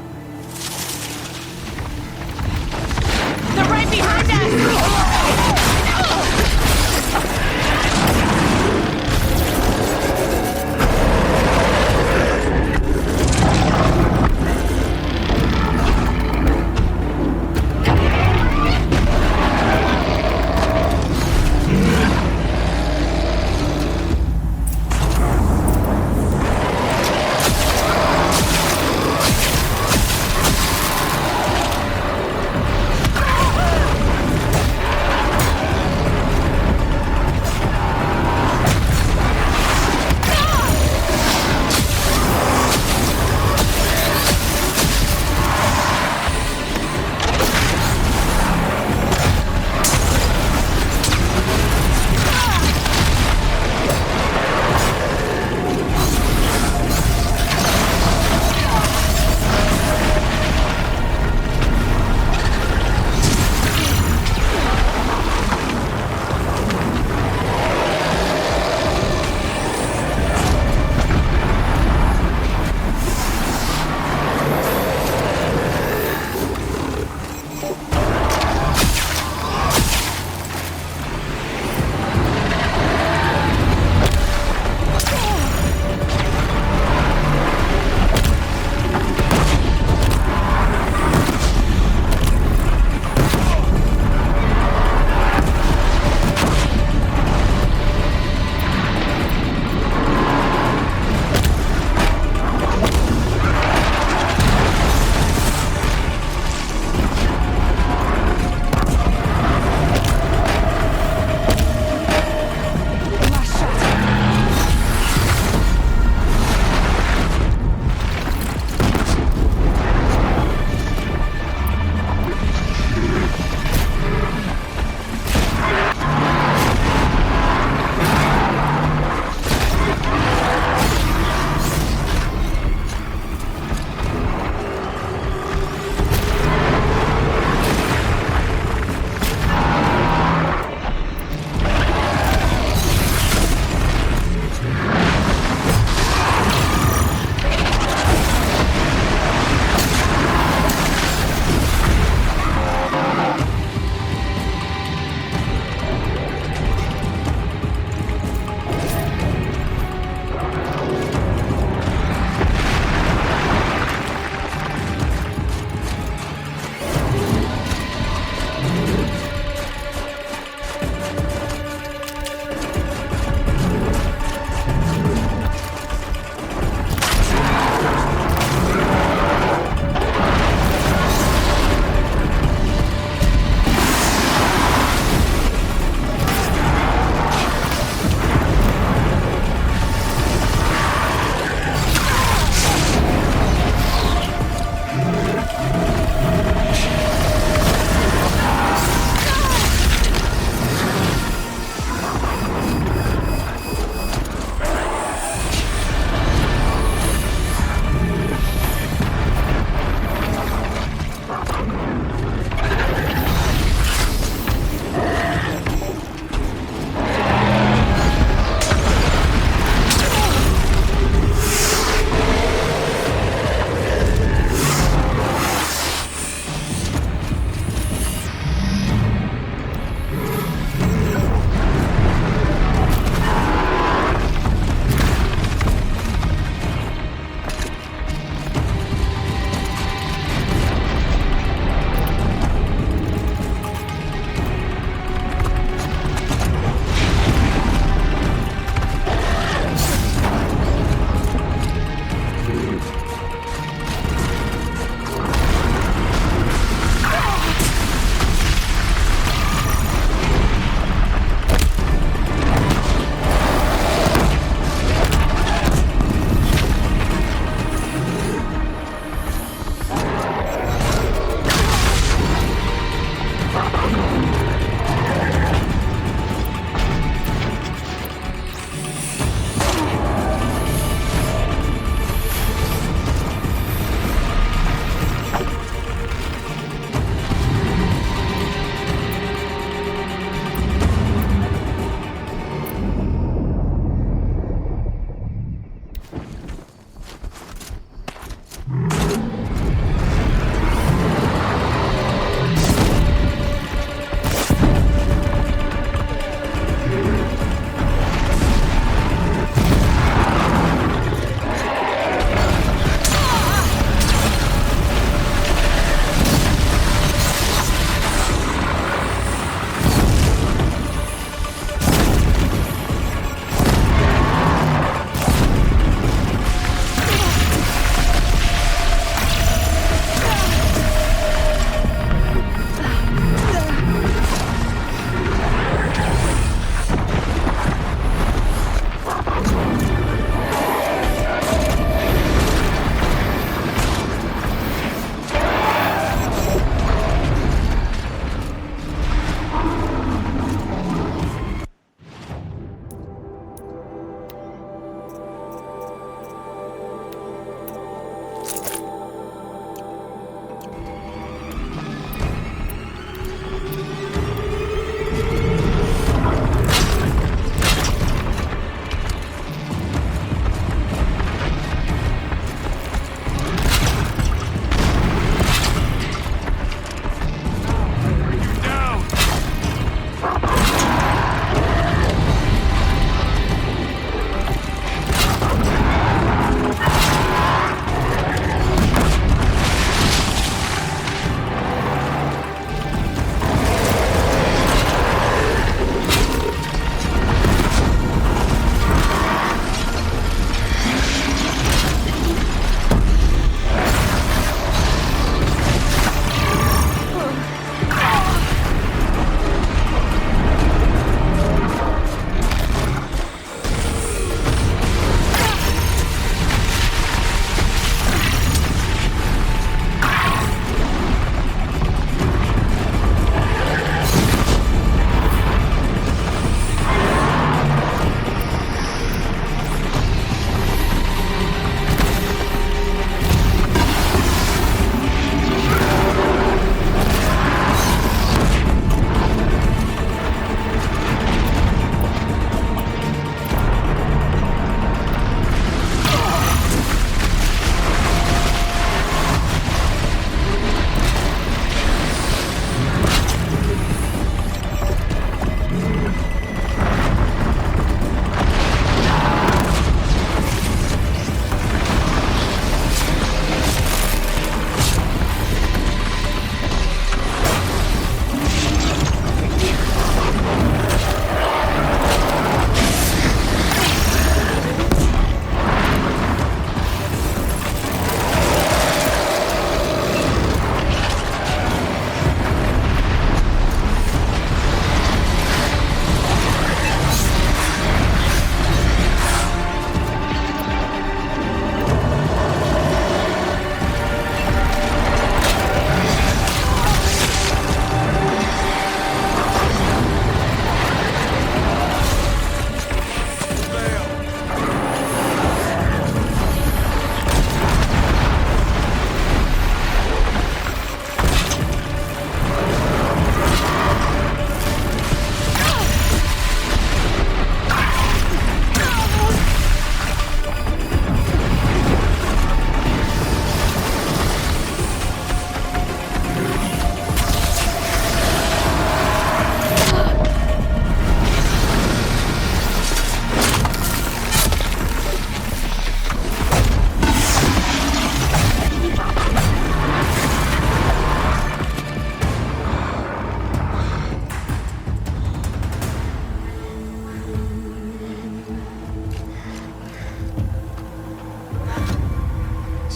They're right behind us!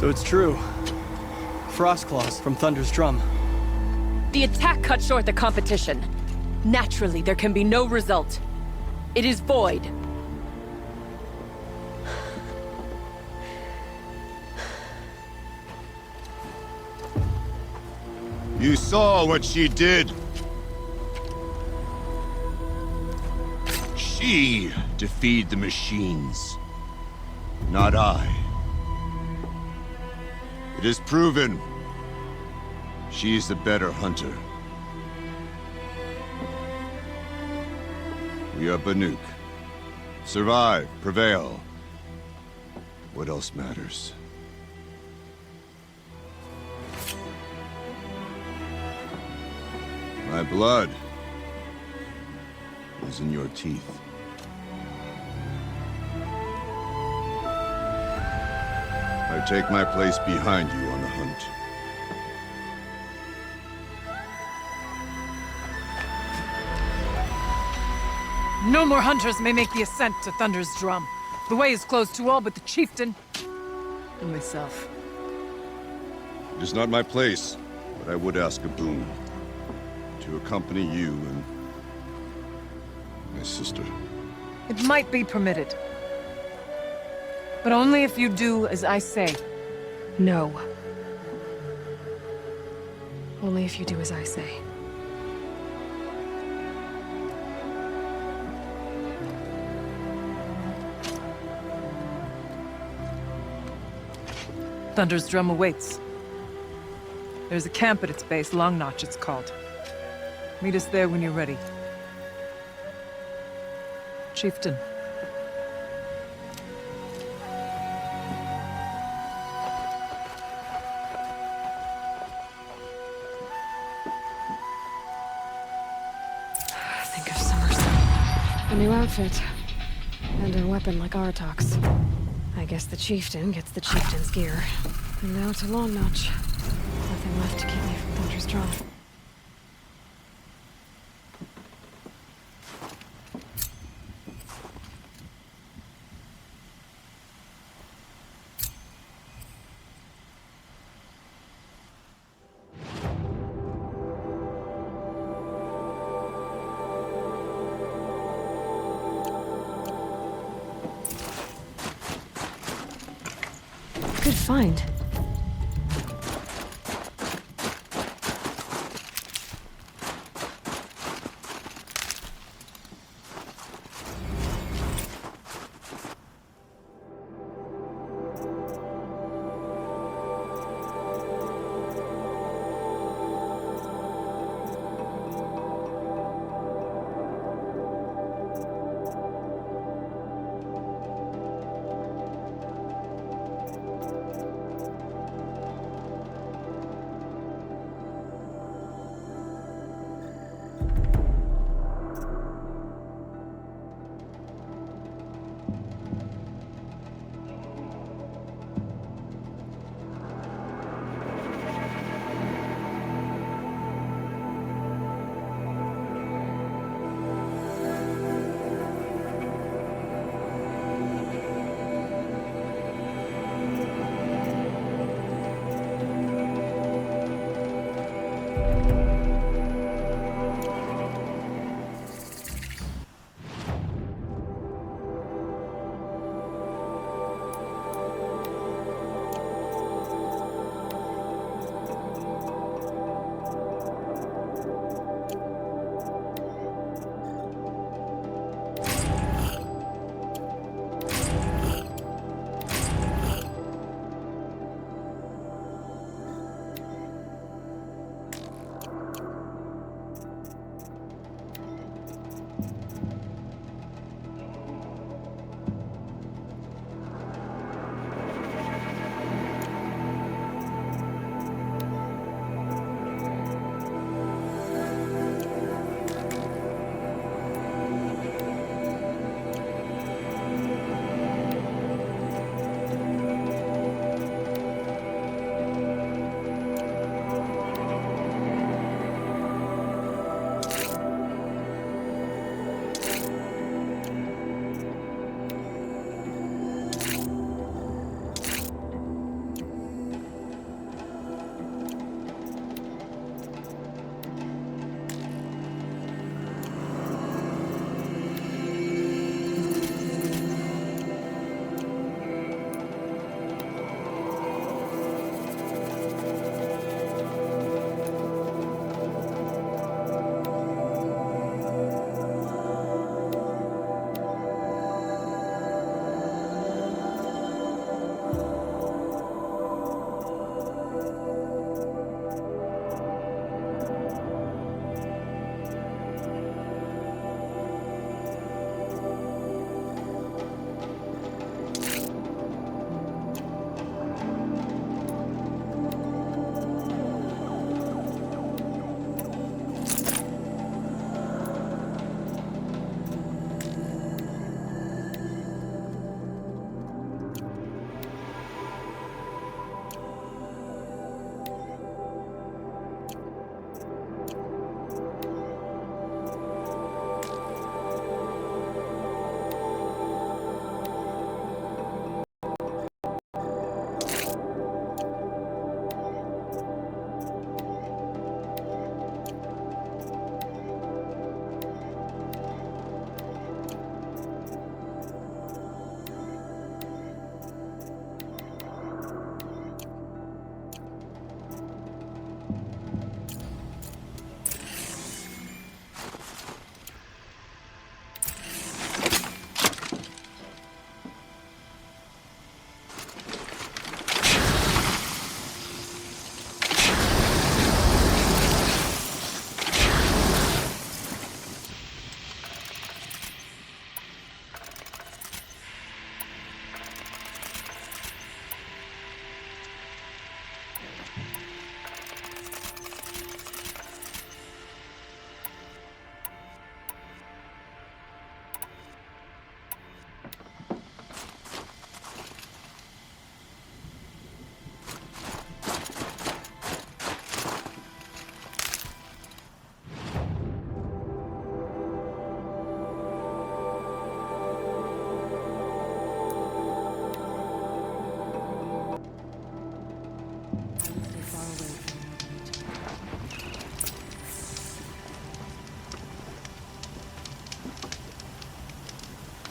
So it's true. Frost claws from Thunder's drum.
The attack cut short the competition. Naturally, there can be no result. It is void.
You saw what she did. She defeated the machines, not I. It is proven. She is the better hunter. We are Banuk. Survive, prevail. What else matters? My blood is in your teeth. I take my place behind you on the hunt.
No more hunters may make the ascent to Thunder's drum. The way is closed to all but the chieftain and myself.
It is not my place, but I would ask a boon. To accompany you and my sister.
It might be permitted. But only if you do as I say.
No. Only if you do as I say.
Thunder's drum awaits. There's a camp at its base, Long Notch it's called. Meet us there when you're ready. Chieftain.
Think of Somerset. A new outfit. And a weapon like Artok's. I guess the chieftain gets the chieftain's gear. And now to Long Notch. Nothing left to keep me from Thunder's drum. Good find.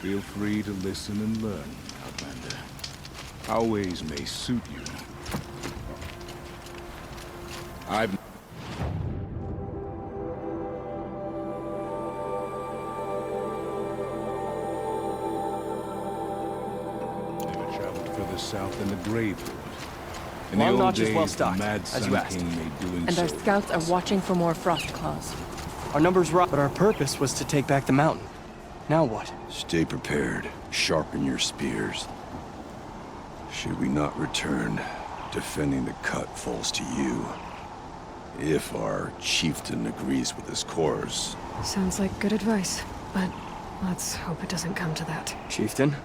Feel free to listen and learn, Outlander. Our ways may suit you. I've never traveled further south than the Gravewood. In the
Long
old
Notch is
days,
well
the
stocked,
Mad
as
Sun
you asked.
King made doing
And
so
our scouts are watching for more frost claws.
Our numbers right, but our purpose was to take back the mountain. Now what?
Stay prepared. Sharpen your spears. Should we not return, defending the cut falls to you. If our chieftain agrees with his course.
Sounds like good advice, but let's hope it doesn't come to that.
Chieftain?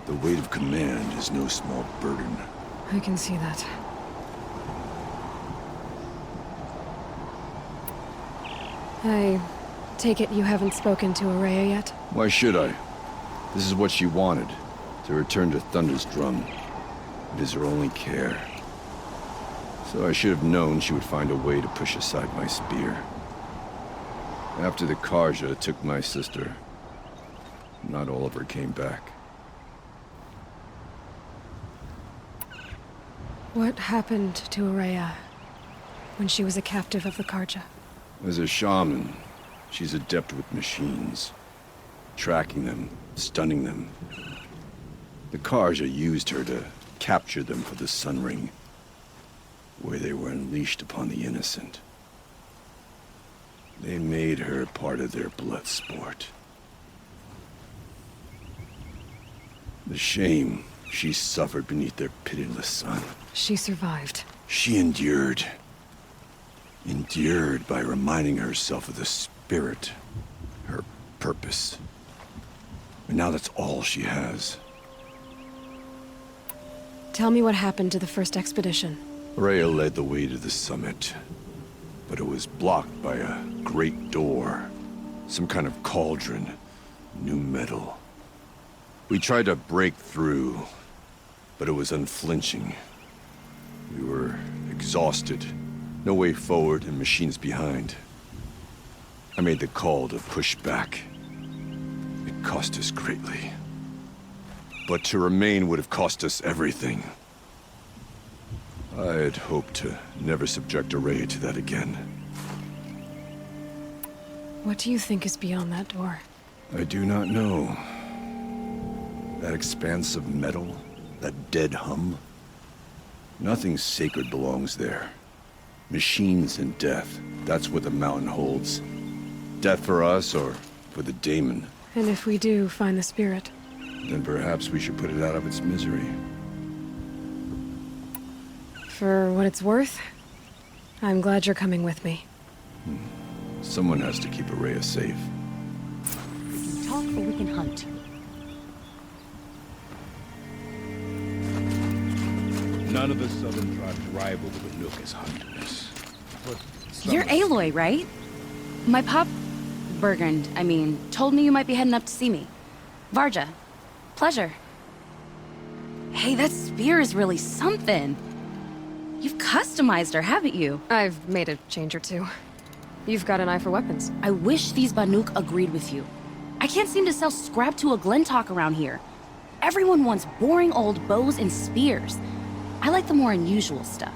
The weight of command is no small burden.
I can see that. I take it you haven't spoken to Araya yet?
Why should I? This is what she wanted, to return to Thunder's Drum. It is her only care. So I should have known she would find a way to push aside my spear. After the Karja took my sister, not all of her came back.
What happened to Araya when she was a captive of the Karja?
As a shaman, she's adept with machines. Tracking them, stunning them. The Karja used her to capture them for the Sun Ring, where they were unleashed upon the innocent. They made her part of their blood sport. The shame she suffered beneath their pitiless sun.
She survived.
She endured. Endured by reminding herself of the spirit, her purpose. And now that's all she has.
Tell me what happened to the first expedition.
Rhea led the way to the summit, but it was blocked by a great door. Some kind of cauldron, new metal. We tried to break through, but it was unflinching. We were exhausted. No way forward and machines behind. I made the call to push back. It cost us greatly. But to remain would have cost us everything. I had hoped to never subject Araya to that again.
What do you think is beyond that door?
I do not know. That expanse of metal, that dead hum. Nothing sacred belongs there. Machines and death, that's what the mountain holds. Death for us or for the daemon.
And if we do find the spirit?
Then perhaps we should put it out of its misery.
For what it's worth, I'm glad you're coming with me.
Someone has to keep Araya safe.
We can talk or we can hunt.
None of the southern tribes rival the Banuk as hunters. But
You're Aloy, right? My pop... Bergund, I mean, told me you might be heading up to see me. Varja. Pleasure. Hey, that spear is really something. You've customized her, haven't you?
I've made a change or two. You've got an eye for weapons.
I wish these Banuk agreed with you. I can't seem to sell scrap to a Glentalk around here. Everyone wants boring old bows and spears. I like the more unusual stuff.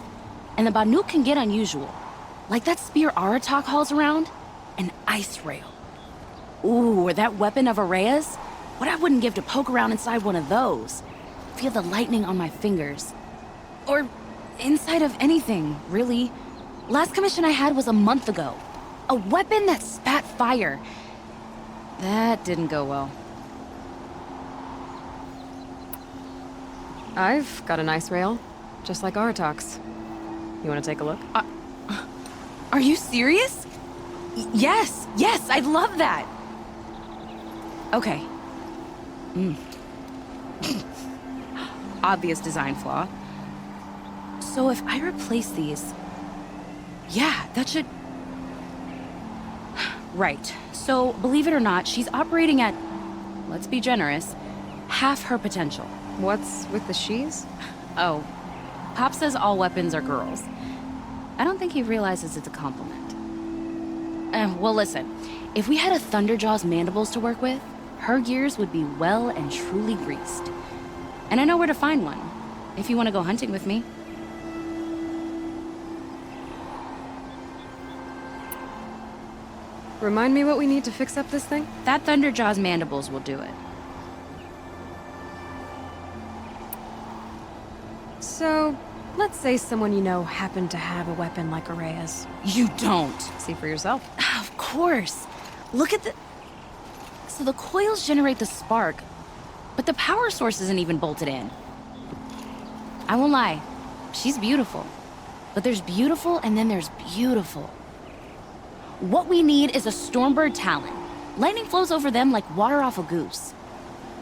And the Banuk can get unusual. Like that spear Aratak hauls around. An ice rail. Ooh, or that weapon of Araya's? What I wouldn't give to poke around inside one of those. Feel the lightning on my fingers. Or inside of anything, really. Last commission I had was a month ago. A weapon that spat fire. That didn't go well.
I've got an ice rail, just like Aratak's. You want to take a look?
Are you serious? Yes, I'd love that. Okay. Obvious design flaw. So if I replace these... Yeah, that should... Right. So, believe it or not, she's operating at, let's be generous, half her potential.
What's with the she's?
Oh, Pop says all weapons are girls. I don't think he realizes it's a compliment. Well, listen. If we had a Thunderjaw's mandibles to work with, her gears would be well and truly greased. And I know where to find one, if you want to go hunting with me.
Remind me what we need to fix up this thing?
That Thunderjaw's mandibles will do it.
So, let's say someone you know happened to have a weapon like Araya's.
You don't.
See for yourself.
Of course. Look at the... So the coils generate the spark, but the power source isn't even bolted in. I won't lie, she's beautiful. But there's beautiful and then there's beautiful. What we need is a Stormbird Talon. Lightning flows over them like water off a goose.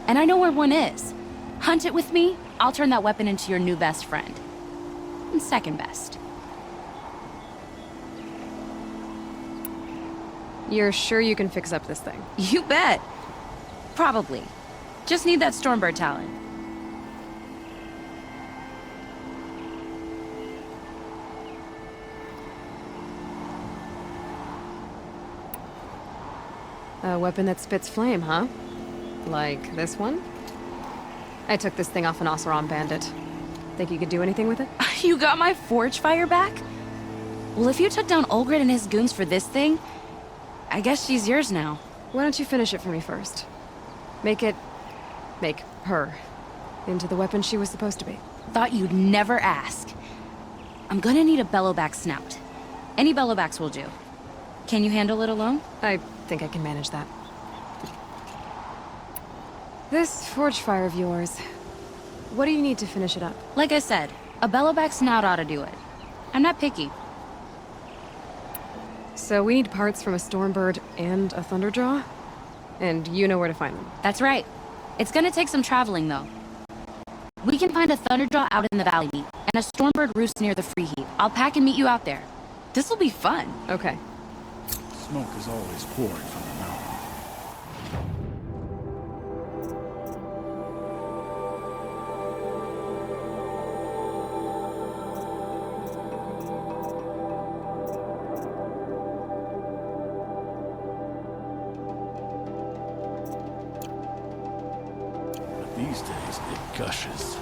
And I know where one is. Hunt it with me, I'll turn that weapon into your new best friend. And second best.
You're sure you can fix up this thing?
You bet. Probably. Just need that Stormbird Talon.
A weapon that spits flame, huh? Like this one? I took this thing off an Oseram bandit. Think you could do anything with it?
You got my forge fire back? Well, if you took down Olgrid and his goons for this thing, I guess she's yours now.
Why don't you finish it for me first? Make her into the weapon she was supposed to be.
Thought you'd never ask. I'm gonna need a bellowback snout. Any bellowbacks will do. Can you handle it alone?
I think I can manage that. This forge fire of yours, what do you need to finish it up?
Like I said, a bellowback snout ought to do it. I'm not picky.
So we need parts from a Stormbird and a Thunderjaw? And you know where to find them?
That's right. It's gonna take some traveling, though. We can find a Thunderjaw out in the valley, and a Stormbird roost near the free heap. I'll pack and meet you out there. This'll be fun.
Okay.
Smoke is always pouring from the mountain. But these days, it gushes.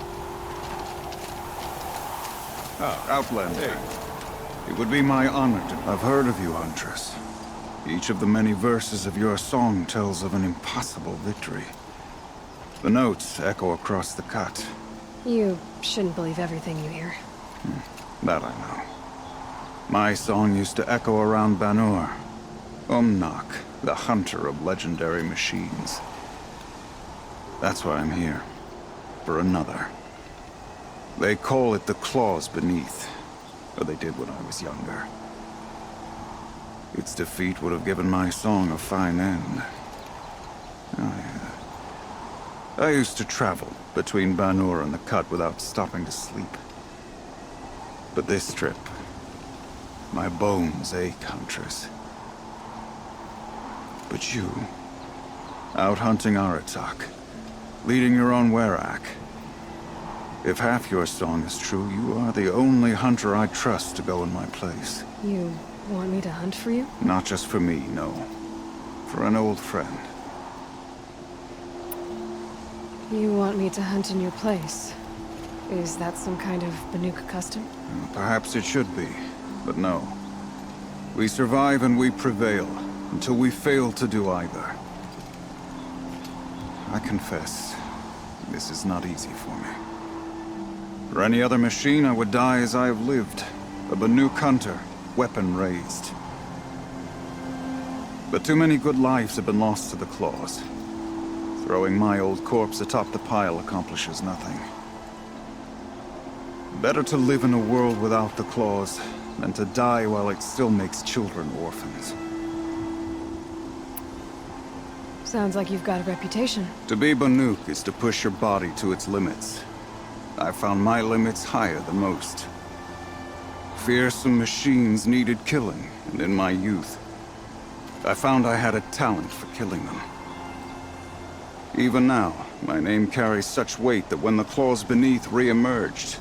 Ah, Outlander. It would be my honor to... I've heard of you, Huntress. Each of the many verses of your song tells of an impossible victory. The notes echo across the cut.
You shouldn't believe everything you hear.
That I know. My song used to echo around Banur. Umnak, the hunter of legendary machines. That's why I'm here. For another. They call it the claws beneath. Or they did when I was younger. Its defeat would have given my song a fine end. Oh, yeah. I used to travel between Banur and the Cut without stopping to sleep. But this trip, my bones ache, Huntress. But you, out hunting Aratak, leading your own Werak. If half your song is true, you are the only hunter I trust to go in my place.
You want me to hunt for you?
Not just for me, no. For an old friend.
You want me to hunt in your place? Is that some kind of Banuk custom?
Perhaps it should be, but no. We survive and we prevail, until we fail to do either. I confess, this is not easy for me. For any other machine, I would die as I have lived. A Banuk hunter, weapon raised. But too many good lives have been lost to the claws. Throwing my old corpse atop the pile accomplishes nothing. Better to live in a world without the claws than to die while it still makes children orphans.
Sounds like you've got a reputation.
To be Banuk is to push your body to its limits. I found my limits higher than most. Fearsome machines needed killing, and in my youth, I found I had a talent for killing them. Even now, my name carries such weight that when the claws beneath re-emerged,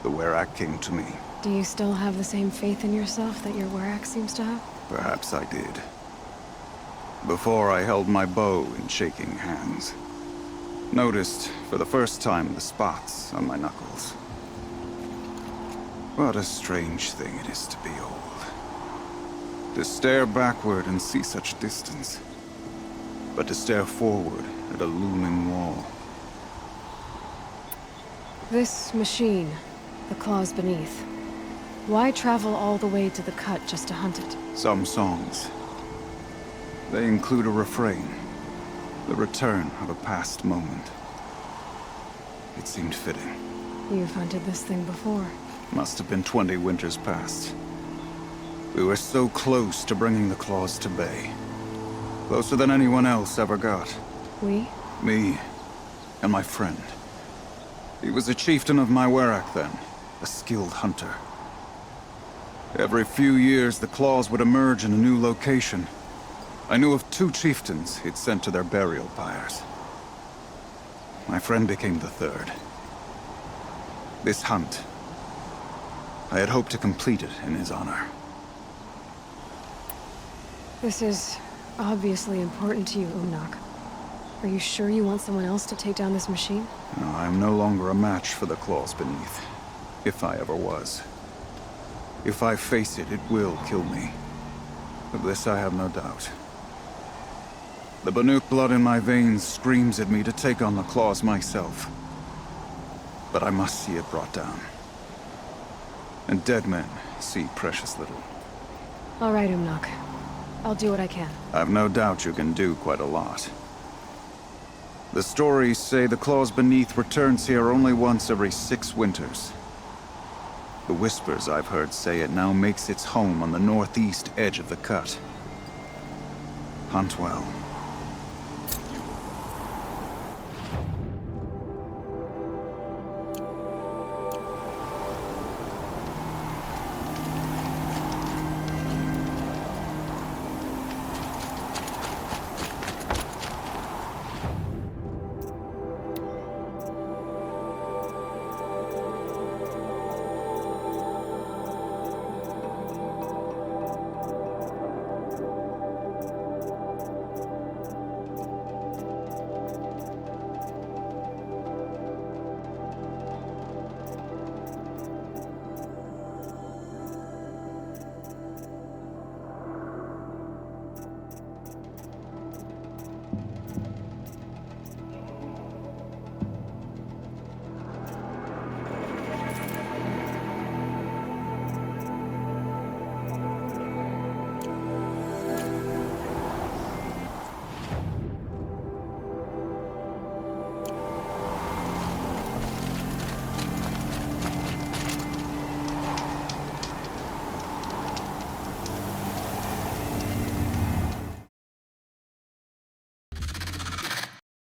the Werak came to me.
Do you still have the same faith in yourself that your Werak seems to have?
Perhaps I did. before I held my bow in shaking hands. Noticed, for the first time, the spots on my knuckles. What a strange thing it is to be old. To stare backward and see such distance, but to stare forward at a looming wall.
This machine, the claws beneath. Why travel all the way to the cut just to hunt it?
Some songs. They include a refrain. The return of a past moment. It seemed fitting.
You've hunted this thing before.
Must have been 20 winters past. We were so close to bringing the claws to bay. Closer than anyone else ever got.
We?
Me and my friend. He was a chieftain of my Werak then, a skilled hunter. Every few years, the claws would emerge in a new location. I knew of 2 chieftains he'd sent to their burial pyres. My friend became the 3rd. This hunt, I had hoped to complete it in his honor.
This is obviously important to you, Umnak. Are you sure you want someone else to take down this machine?
No, I am no longer a match for the claws beneath, if I ever was. If I face it, it will kill me. Of this I have no doubt. The Banuk blood in my veins screams at me to take on the claws myself. But I must see it brought down. And dead men see precious little.
All right, Umnak. I'll do what I can.
I've no doubt you can do quite a lot. The stories say the claws beneath returns here only once every 6 winters. The whispers I've heard say it now makes its home on the northeast edge of the cut. Hunt well.